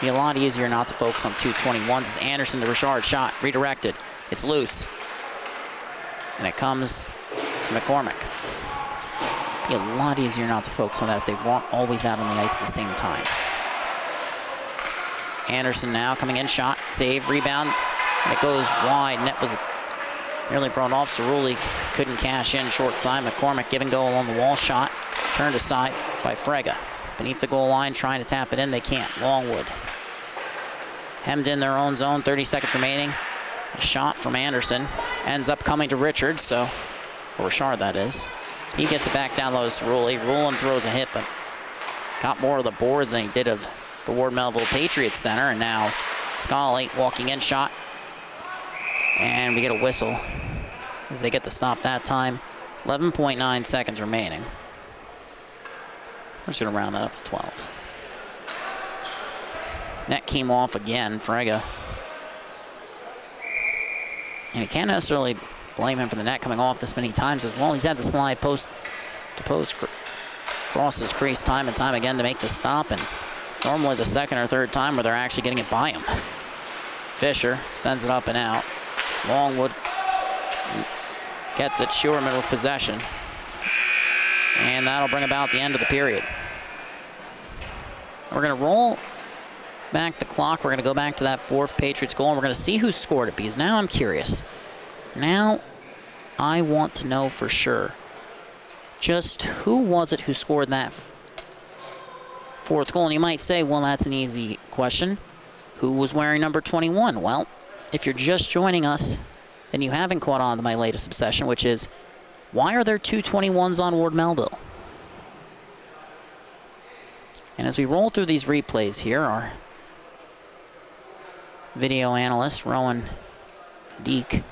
Be a lot easier not to focus on 221s as Anderson to Richard, shot, redirected. It's loose. And it comes to McCormick. Be a lot easier not to focus on that if they weren't always out on the ice at the same time. Anderson now coming in, shot, save, rebound, and it goes wide. Net was nearly brought off. Cerulli couldn't cash in, short side. McCormick give and go along the wall, shot, turned aside by Frey. Beneath the goal line, trying to tap it in, they can't. Longwood hemmed in their own zone, 30 seconds remaining. A shot from Anderson ends up coming to Richards, or Richard that is. He gets it back down low to Cerulli. Roland throws a hit, but got more of the boards than he did of the Ward Melville Patriots center. And now Scully walking in, shot. And we get a whistle as they get the stop that time. 11.9 seconds remaining. We're just gonna round that up to 12. Net came off again, Frey. And you can't necessarily blame him for the net coming off this many times as well. He's had to slide post to post, cross his crease time and time again to make the stop, and it's normally the second or third time where they're actually getting it by him. Fisher sends it up and out. Longwood Gets it, Schuerman with possession. And that'll bring about the end of the period. We're going to roll back the clock. We're going to go back to that fourth Patriots goal, and we're going to see who scored it, because now I'm curious. Now I want to know for sure just who was it who scored that fourth goal. And you might say, well, that's an easy question. Who was wearing number 21? Well, if you're just joining us, then you haven't caught on to my latest obsession, which is, why are there two 21s on Ward Melville? And as we roll through these replays here, our video analyst, Rowan Deek,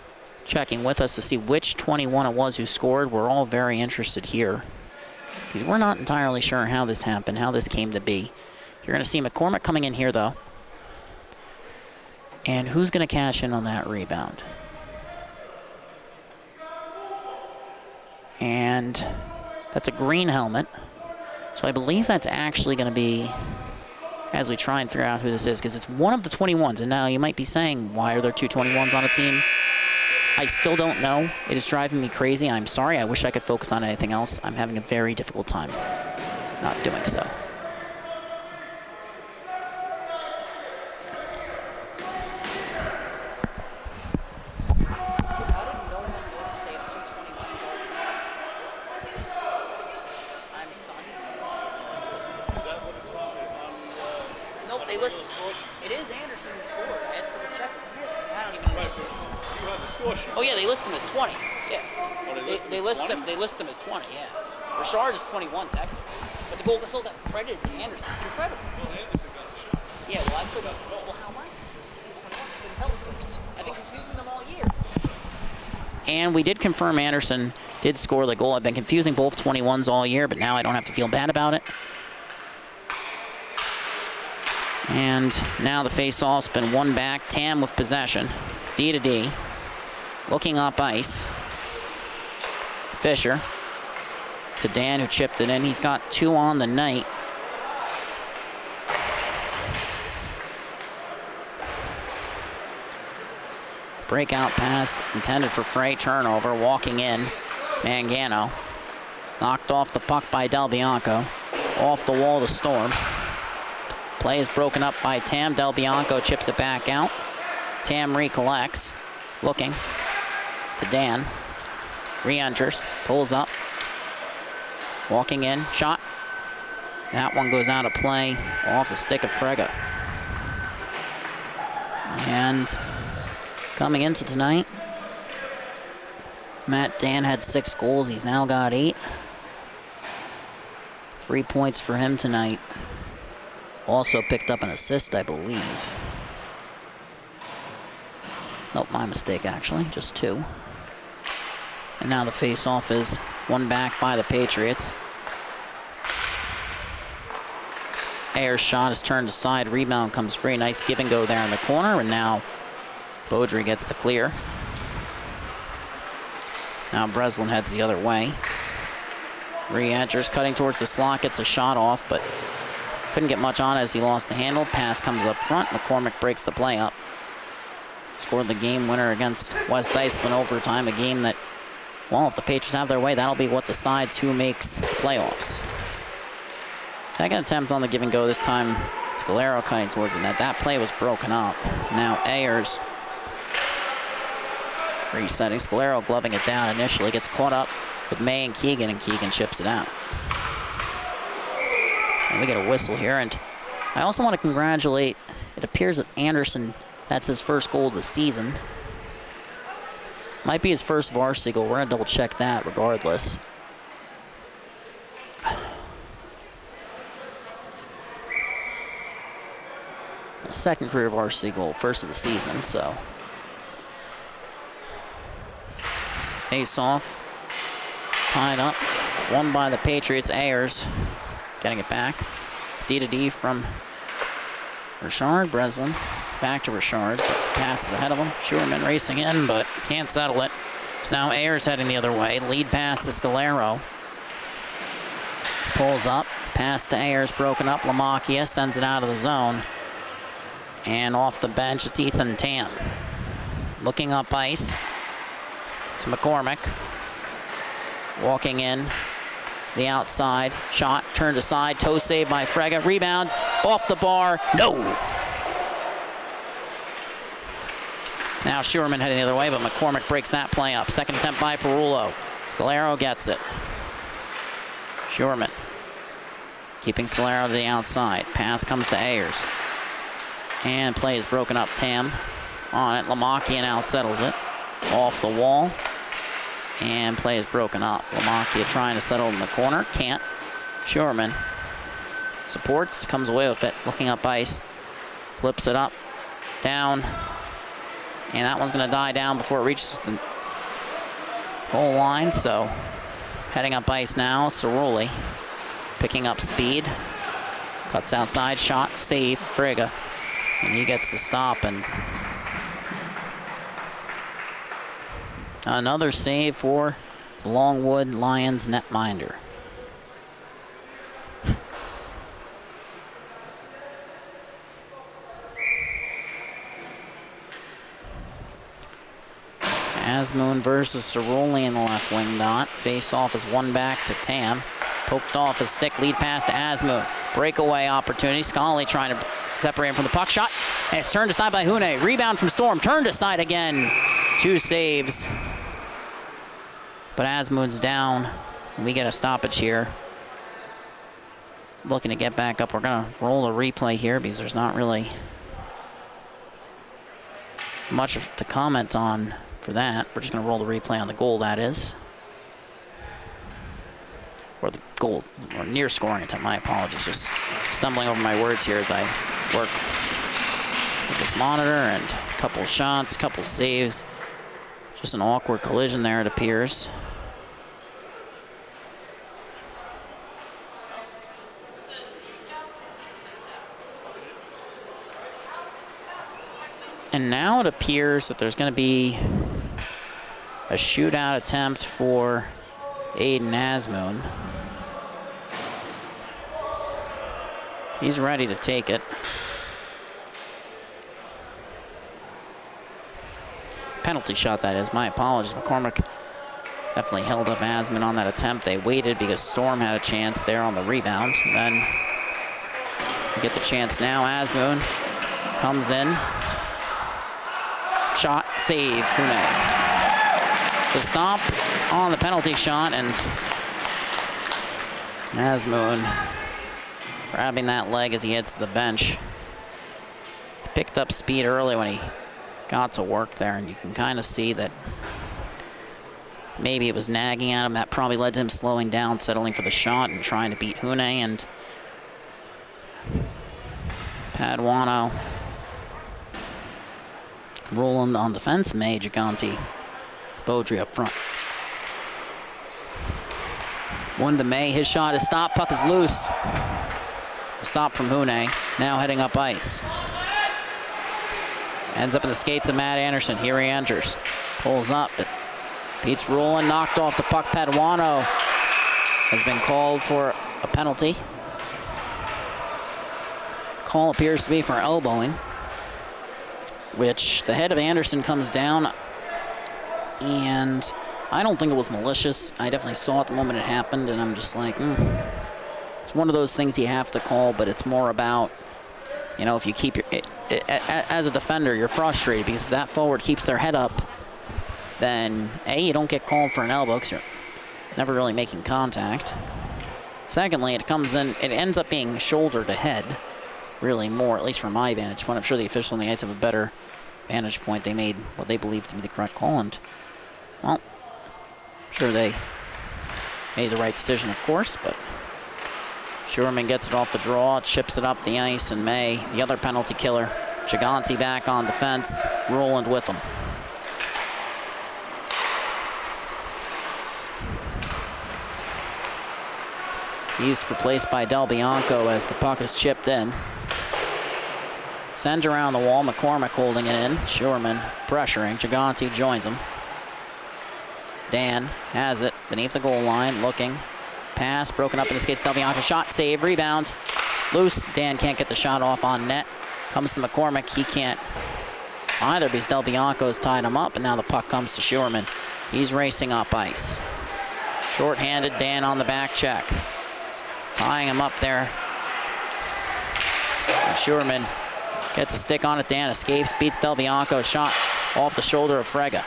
checking with us to see which 21 it was who scored. We're all very interested here, because we're not entirely sure how this happened, how this came to be. You're going to see McCormick coming in here, though. And who's going to cash in on that rebound? And that's a green helmet. So I believe that's actually going to be, as we try and figure out who this is, because it's one of the 21s. And now you might be saying, why are there two 21s on a team? I still don't know. It is driving me crazy. I'm sorry. I wish I could focus on anything else. I'm having a very difficult time not doing so. It is Anderson who scored. I had to double check. I don't even know. You have the score sheet. Oh yeah, they list him as 20. Yeah. Oh, They list him as 20. Yeah. Richard is 21 technically, but the goal still got credited to Anderson. It's incredible. Well, Anderson got the shot. Yeah. Well, I couldn't. Well, how was it? I couldn't tell the first. I've been confusing them all year. And we did confirm Anderson did score the goal. I've been confusing both 21s all year, but now I don't have to feel bad about it. And now the face-off's been won back. Tam with possession. D to D. Looking up ice. Fisher to Dan, who chipped it in. He's got 2 on the night. Breakout pass intended for Frey. Turnover. Walking in. Mangano. Knocked off the puck by Del Bianco. Off the wall to Storm. Play is broken up by Tam. Del Bianco chips it back out. Tam recollects. Looking to Dan. Re-enters. Pulls up. Walking in. Shot. That one goes out of play off the stick of Frega. And coming into tonight, Matt Dan had 6 goals. He's now got 8. 3 points for him tonight. Also picked up an assist, I believe. Nope, my mistake, actually. Just 2. And now the face-off is won back by the Patriots. Ayer's shot is turned aside. Rebound comes free. Nice give and go there in the corner. And now Beaudry gets the clear. Now Breslin heads the other way. Re-enters, cutting towards the slot. Gets a shot off, but couldn't get much on as he lost the handle. Pass comes up front. McCormick breaks the play up. Scored the game winner against West Iceland overtime. A game that, well, if the Patriots have their way, that'll be what decides who makes the playoffs. Second attempt on the give and go, this time Scalero cutting towards the net. That play was broken up. Now Ayers resetting. Scalero gloving it down initially. Gets caught up with May and Keegan chips it out. And we get a whistle here, and I also want to congratulate, it appears that Anderson, that's his first goal of the season. Might be his first varsity goal. We're going to double check that regardless. A second career varsity goal, first of the season, so. Face off, tied up, won by the Patriots. Ayers getting it back. D to D from Richard. Breslin back to Richard, but passes ahead of him. Schuerman racing in, but can't settle it. So now Ayers heading the other way. Lead pass to Scalero. Pulls up. Pass to Ayers, broken up. Lamacchia sends it out of the zone. And off the bench, it's Ethan Tam. Looking up ice to McCormick. Walking in, the outside, shot, turned aside, toe save by Frega, rebound, off the bar, no! Now Schuerman heading the other way, but McCormick breaks that play up. Second attempt by Perullo. Scalero gets it. Schuerman keeping Scalero to the outside. Pass comes to Ayers. And play is broken up. Tam on it. Lamakia now settles it. Off the wall. And play is broken up. Lamakia trying to settle in the corner. Can't. Schuerman supports. Comes away with it. Looking up ice. Flips it up. Down. And that one's going to die down before it reaches the goal line. So heading up ice now. Cerulli picking up speed. Cuts outside. Shot. Save. Frega. And he gets the stop. And another save for the Longwood Lions netminder. Asmoon versus Cerulli in the left wing dot. Face off is one back to Tam. Poked off his stick, lead pass to Asmoon. Breakaway opportunity. Scully trying to separate him from the puck shot. And it's turned aside by Hune. Rebound from Storm. Turned aside again. 2 saves. But Asmoon's down. We get a stoppage here. Looking to get back up. We're going to roll a replay here because there's not really much to comment on for that. We're just going to roll the replay on the goal, that is. Or the goal, or near scoring attempt. My apologies. Just stumbling over my words here as I work with this monitor, and a couple shots, couple saves. Just an awkward collision there, it appears. And now it appears that there's going to be a shootout attempt for Aiden Asmoon. He's ready to take it. Penalty shot, that is. My apologies. McCormick definitely held up Asmoon on that attempt. They waited because Storm had a chance there on the rebound. Then we get the chance now. Asmoon comes in. Shot, save, Hune. The stop on the penalty shot, and Asmoon grabbing that leg as he heads to the bench. Picked up speed early when he got to work there, and you can kind of see that maybe it was nagging at him. That probably led to him slowing down, settling for the shot, and trying to beat Hune. And Paduano rolling on defense. May, Gigante, Beaudry up front. 1 to May. His shot is stopped. Puck is loose. A stop from Hune. Now heading up ice. Ends up in the skates of Matt Anderson. Here he enters. Pulls up. Beats Rowland. Knocked off the puck. Paduano has been called for a penalty. Call appears to be for elbowing, which the head of Anderson comes down, and I don't think it was malicious. I definitely saw it the moment it happened, and I'm just like, It's one of those things you have to call, but it's more about, if you keep your, as a defender, you're frustrated because if that forward keeps their head up, then A, you don't get called for an elbow because you're never really making contact. Secondly, it ends up being shoulder to head, really more, at least from my vantage point. I'm sure the official on the ice have a better vantage point. They made what they believe to be the correct call, and, well, I'm sure they made the right decision, of course, but Schuerman gets it off the draw, chips it up the ice, and May, the other penalty killer. Gigante back on defense, Rowland with him. He's replaced by Del Bianco as the puck is chipped in. Sends around the wall, McCormick holding it in. Schuerman pressuring, Gigante joins him. Dan has it beneath the goal line, looking. Pass, broken up in the skates, Del Bianco. Shot, save, rebound. Loose, Dan can't get the shot off on net. Comes to McCormick, he can't either because Del Bianco's tied him up, and now the puck comes to Schuerman. He's racing up ice. Short-handed Dan on the back check. Tying him up there. And Schuerman gets a stick on it. Dan escapes, beats Del Bianco. Shot off the shoulder of Frege.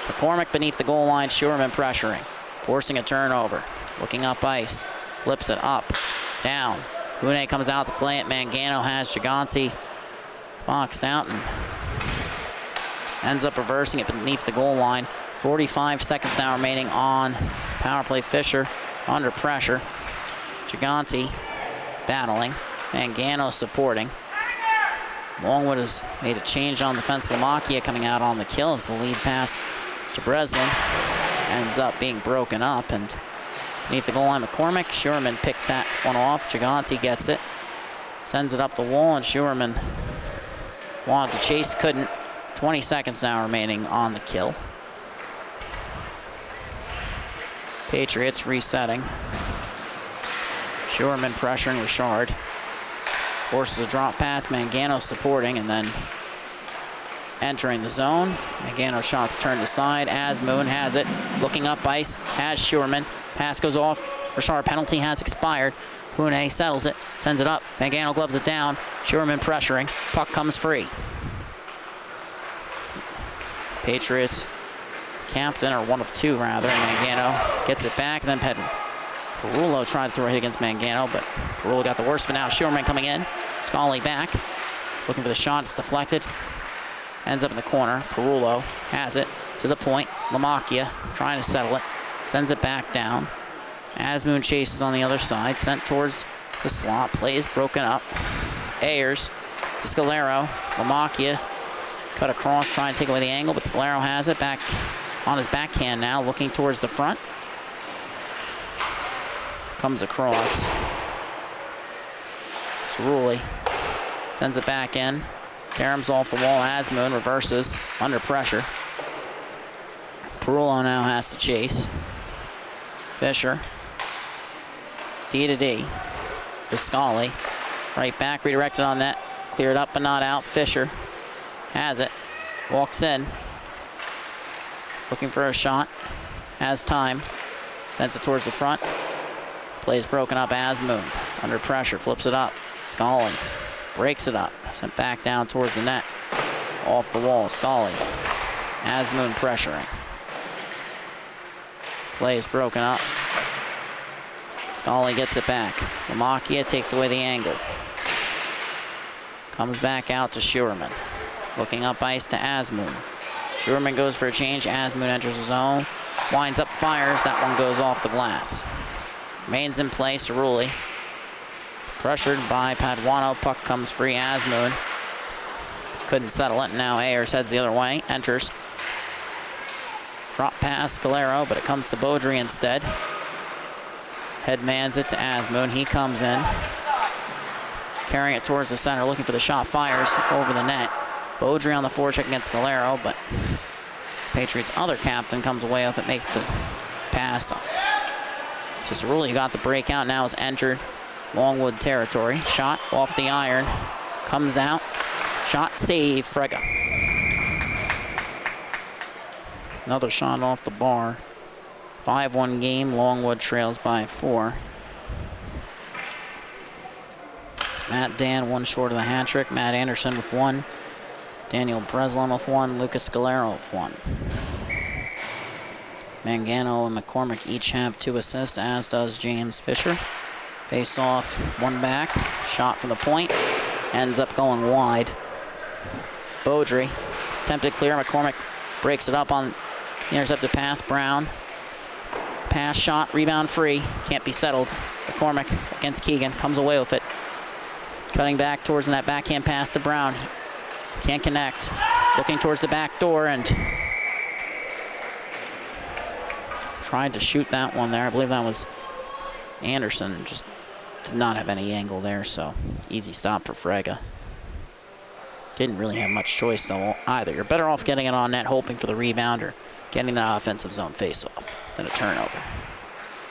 McCormick beneath the goal line. Schuerman pressuring, forcing a turnover. Looking up ice. Flips it up, down. Hune comes out to play it. Mangano has Gigante boxed out and ends up reversing it beneath the goal line. 45 seconds now remaining on power play. Fisher under pressure. Gigante battling. Mangano supporting. Longwood has made a change on the fence. Lamakia coming out on the kill as the lead pass to Breslin ends up being broken up, and beneath the goal line, McCormick. Schuerman picks that one off. Gigante gets it, sends it up the wall, and Schuerman wanted to chase, couldn't. 20 seconds now remaining on the kill. Patriots resetting. Schuerman pressuring Richard. Forces a drop pass. Mangano supporting, and then entering the zone. Mangano shots turned aside. Asmoon has it. Looking up ice. Has Schuerman. Pass goes off. Richard penalty has expired. Hune settles it. Sends it up. Mangano gloves it down. Schuerman pressuring. Puck comes free. Patriots captain, or one of two rather. Mangano gets it back, and then Perullo tried to throw a hit against Mangano, but Perullo got the worst of it now. Schuerman coming in. Scully back. Looking for the shot. It's deflected. Ends up in the corner. Perullo has it to the point. Lamakia trying to settle it. Sends it back down. Asmoon chases on the other side. Sent towards the slot. Plays broken up. Ayers to Scalero. Lamakia cut across, trying to take away the angle, but Scalero has it back on his backhand now, looking towards the front. Comes across. Cerulli sends it back in. Karam's off the wall. Asmoon reverses under pressure. Perullo now has to chase. Fisher. D to D. Viscali. Right back, redirected on net. Cleared up but not out. Fisher has it. Walks in. Looking for a shot. Has time. Sends it towards the front. Plays broken up. Asmoon under pressure. Flips it up. Scully breaks it up. Sent back down towards the net. Off the wall. Scully. Asmoon pressuring. Plays broken up. Scully gets it back. Lamakia takes away the angle. Comes back out to Schuerman. Looking up ice to Asmoon. Schuerman goes for a change. Asmoon enters the zone. Winds up, fires. That one goes off the glass. Remains in play. Cerulli. Pressured by Paduano. Puck comes free. Asmoon couldn't settle it. Now Ayers heads the other way. Enters. Drop pass, Scalero, but it comes to Beaudry instead. Headmans it to Asmoon. He comes in. Carrying it towards the center, looking for the shot. Fires over the net. Beaudry on the forecheck against Scalero, but Patriots' other captain comes away with it, makes the pass. Just Cerulli got the breakout, now has entered Longwood territory. Shot off the iron, comes out. Shot save, Frege. Another shot off the bar. 5-1 game, Longwood trails by 4. Matt Dan, one short of the hat trick. Matt Anderson with 1. Daniel Breslin with 1. Lucas Scalero with 1. Mangano and McCormick each have 2 assists, as does James Fisher. Face off, one back. Shot from the point. Ends up going wide. Beaudry. Attempted clear. McCormick breaks it up on the intercepted pass. Brown. Pass, shot, rebound free. Can't be settled. McCormick against Keegan. Comes away with it. Cutting back towards that backhand pass to Brown. Can't connect. Looking towards the back door and tried to shoot that one there. I believe that was Anderson. Just did not have any angle there, so easy stop for Frege. Didn't really have much choice though either. You're better off getting it on net, hoping for the rebound, or getting that offensive zone face-off than a turnover.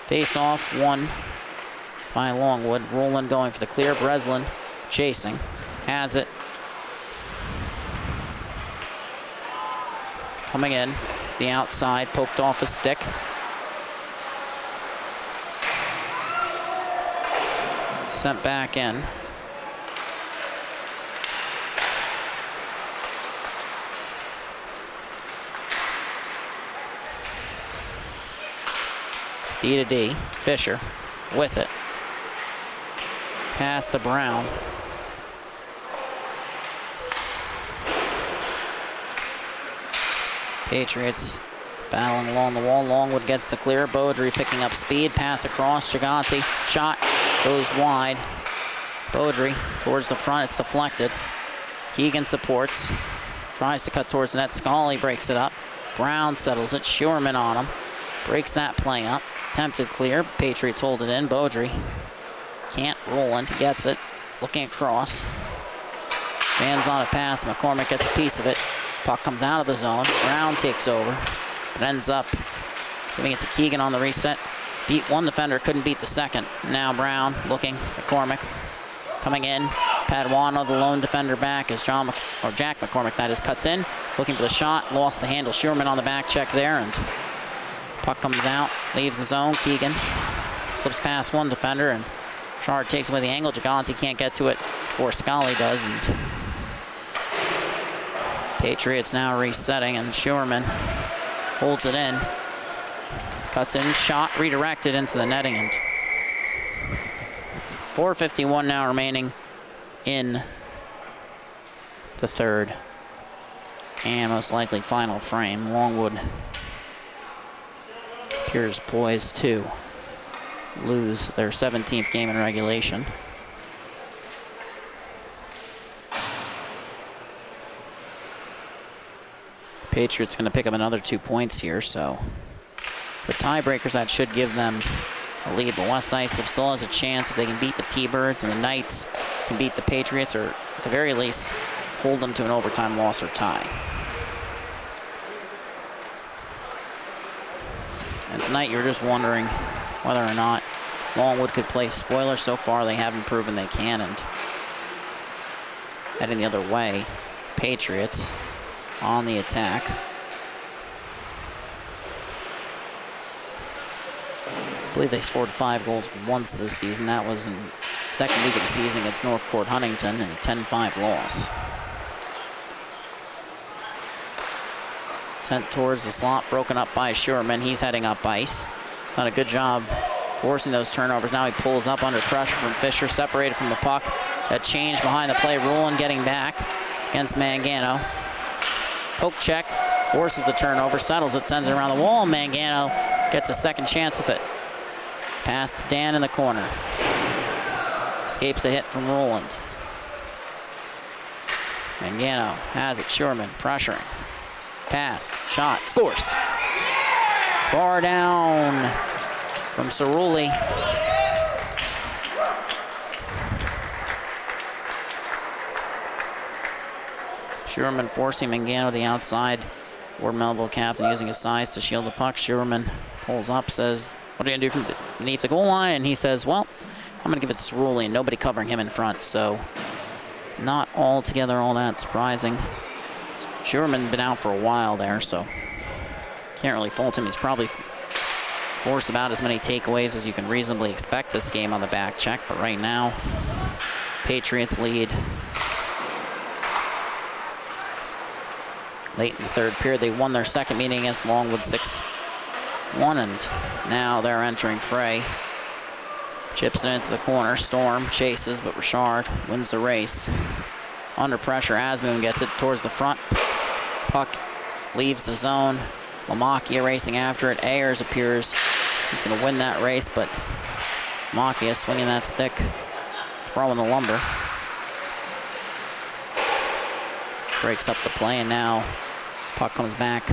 Face-off, won by Longwood. Rowland going for the clear. Breslin chasing. Has it. Coming in. to the outside, poked off his stick. Sent back in. D to D. Fisher with it. Pass to Brown. Patriots battling along the wall. Longwood gets the clear. Beaudry picking up speed. Pass across. Gigante. Shot goes wide. Beaudry towards the front. It's deflected. Keegan supports. Tries to cut towards the net. Scully breaks it up. Brown settles it. Schuerman on him. Breaks that play up. Attempted clear. Patriots hold it in. Beaudry can't. Roland gets it. Looking across. Fans on a pass. McCormick gets a piece of it. Puck comes out of the zone. Brown takes over. But ends up giving it to Keegan on the reset. Beat one defender, couldn't beat the second. Now Brown looking. McCormick coming in. Paduano, the lone defender back, as Jack McCormick, that is, cuts in. Looking for the shot. Lost the handle. Schuerman on the back check there. And puck comes out. Leaves the zone. Keegan slips past one defender. And Shard takes away the angle. Gigante can't get to it before Scully does. And Patriots now resetting, and Schuerman holds it in. Cuts in, shot redirected into the netting, and 4:51 now remaining in the third and most likely final frame. Longwood appears poised to lose their 17th game in regulation. Patriots going to pick up another 2 points here, so with tiebreakers, that should give them a lead. But West Islip still has a chance if they can beat the T-Birds, and the Knights can beat the Patriots, or at the very least, hold them to an overtime loss or tie. And tonight, you're just wondering whether or not Longwood could play spoiler. So far, they haven't proven they can, and heading the other way, Patriots on the attack. I believe they scored 5 goals once this season. That was in the second week of the season against Northport Huntington in a 10-5 loss. Sent towards the slot, broken up by Schuerman. He's heading up ice. He's done a good job forcing those turnovers. Now he pulls up under pressure from Fisher, separated from the puck. That change behind the play. Rowland getting back against Mangano. Poke check, forces the turnover, settles it, sends it around the wall. Mangano gets a second chance with it. Pass to Dan in the corner. Escapes a hit from Rowland. Mangano has it. Schuerman pressuring. Pass, shot, scores. Bar down from Cerulli. Schuerman forcing Mangano to the outside. Ward Melville captain using his size to shield the puck. Schuerman pulls up, says, "What are you going to do from beneath the goal line?" And he says, "Well, I'm going to give it to Cerulli," and nobody covering him in front. So not altogether all that surprising. Schuerman been out for a while there, so can't really fault him. He's probably forced about as many takeaways as you can reasonably expect this game on the back check. But right now, Patriots lead. Late in the third period, they won their second meeting against Longwood 6-1, and now they're entering Frey. Chips it into the corner. Storm chases, but Richard wins the race. Under pressure, Asmoon gets it towards the front. Puck leaves the zone. Lamakia racing after it. Ayers appears. He's going to win that race, but Lamakia swinging that stick, throwing the lumber. Breaks up the play, and now puck comes back.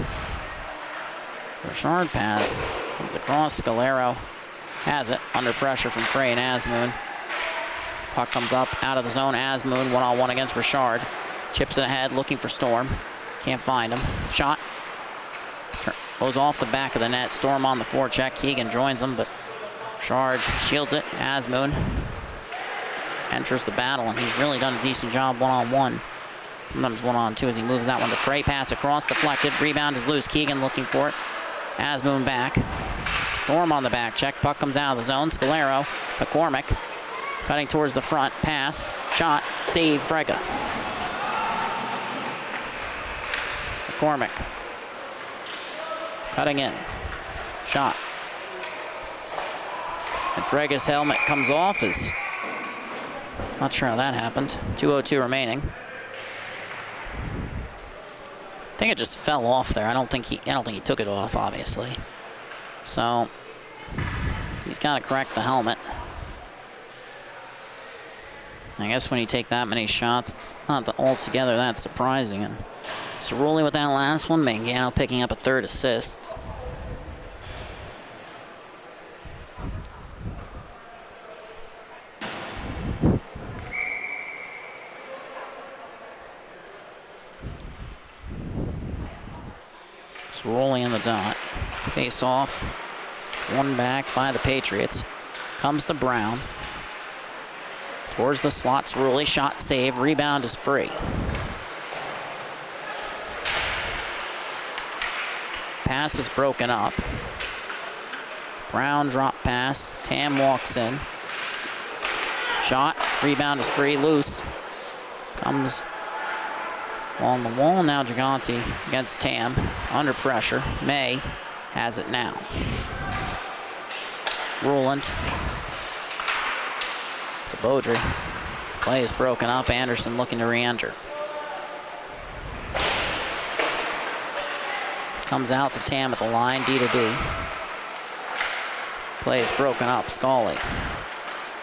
Richard pass comes across. Scalero has it under pressure from Frey and Asmoon. Puck comes up out of the zone. Asmoon one-on-one against Richard. Chips it ahead, looking for Storm. Can't find him. Shot goes off the back of the net. Storm on the forecheck. Keegan joins him, but Richard shields it. Asmoon enters the battle, and he's really done a decent job one-on-one Sometimes 1-on-2 as he moves that one to Frey. Pass across, deflected. Rebound is loose. Keegan looking for it. Asmoon back. Storm on the back check. Puck comes out of the zone. Scalero. McCormick. Cutting towards the front. Pass. Shot. Save. Frega. McCormick. Cutting in. Shot. And Frega's helmet comes off. Not sure how that happened. 2:02 remaining. I think it just fell off there. I don't think he took it off, obviously. So he's got to correct the helmet. I guess when you take that many shots, it's not altogether that surprising. And Cerulli with that last one. Mangano picking up a third assist. Rolling in the dot. Face off. One back by the Patriots. Comes to Brown. Towards the slot. Cerulli. Shot save. Rebound is free. Pass is broken up. Brown drop pass. Tam walks in. Shot. Rebound is free. Loose. Comes on the wall. Now Gigante against Tam. Under pressure. May has it now. Roland to Beaudry. Play is broken up. Anderson looking to re-enter. Comes out to Tam at the line. D to D. Play is broken up. Scully.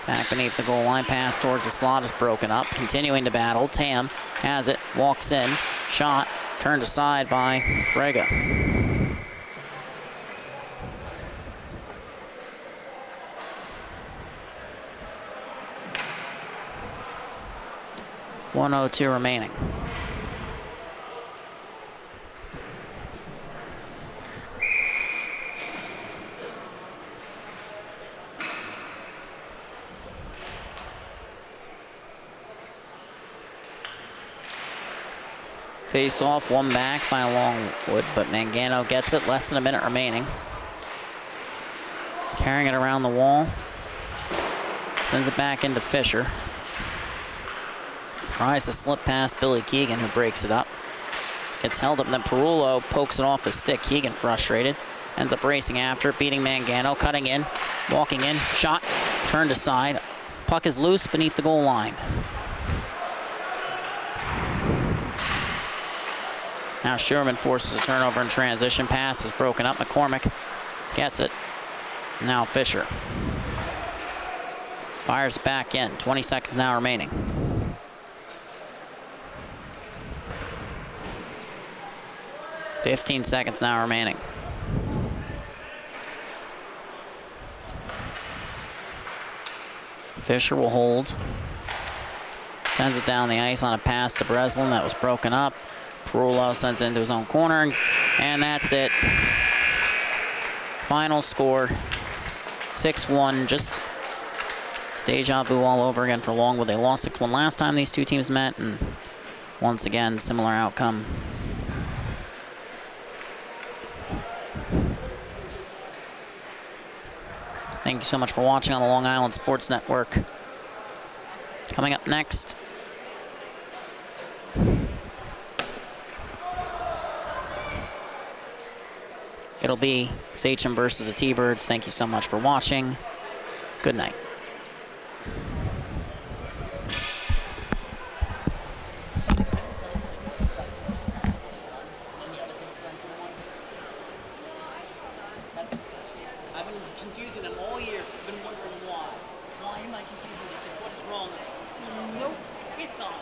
Back beneath the goal line. Pass towards the slot is broken up. Continuing to battle. Tam has it. Walks in. Shot. Turned aside by Frega. .102 remaining. Face off, one back by Longwood, but Mangano gets it. Less than a minute remaining. Carrying it around the wall. Sends it back into Fisher. Tries to slip past Billy Keegan, who breaks it up. Gets held up, and then Perullo pokes it off his stick. Keegan frustrated. Ends up racing after it, beating Mangano. Cutting in, walking in. Shot, turned aside. Puck is loose beneath the goal line. Now Sherman forces a turnover in transition. Pass is broken up. McCormick gets it. Now Fisher. Fires it back in. 20 seconds now remaining. .15 seconds now remaining. Fisher will hold. Sends it down the ice on a pass to Breslin that was broken up. Perullo sends it into his own corner, and that's it. Final score, 6-1. Just it's deja vu all over again for Longwood. They lost 6-1 last time these two teams met, and once again, similar outcome. Thank you so much for watching on the Long Island Sports Network. Coming up next, it'll be Sachem versus the T-Birds. Thank you so much for watching. Good night. I've been confusing them all year. I've been wondering why. Why am I confusing these kids? What is wrong with them? Nope, it's on.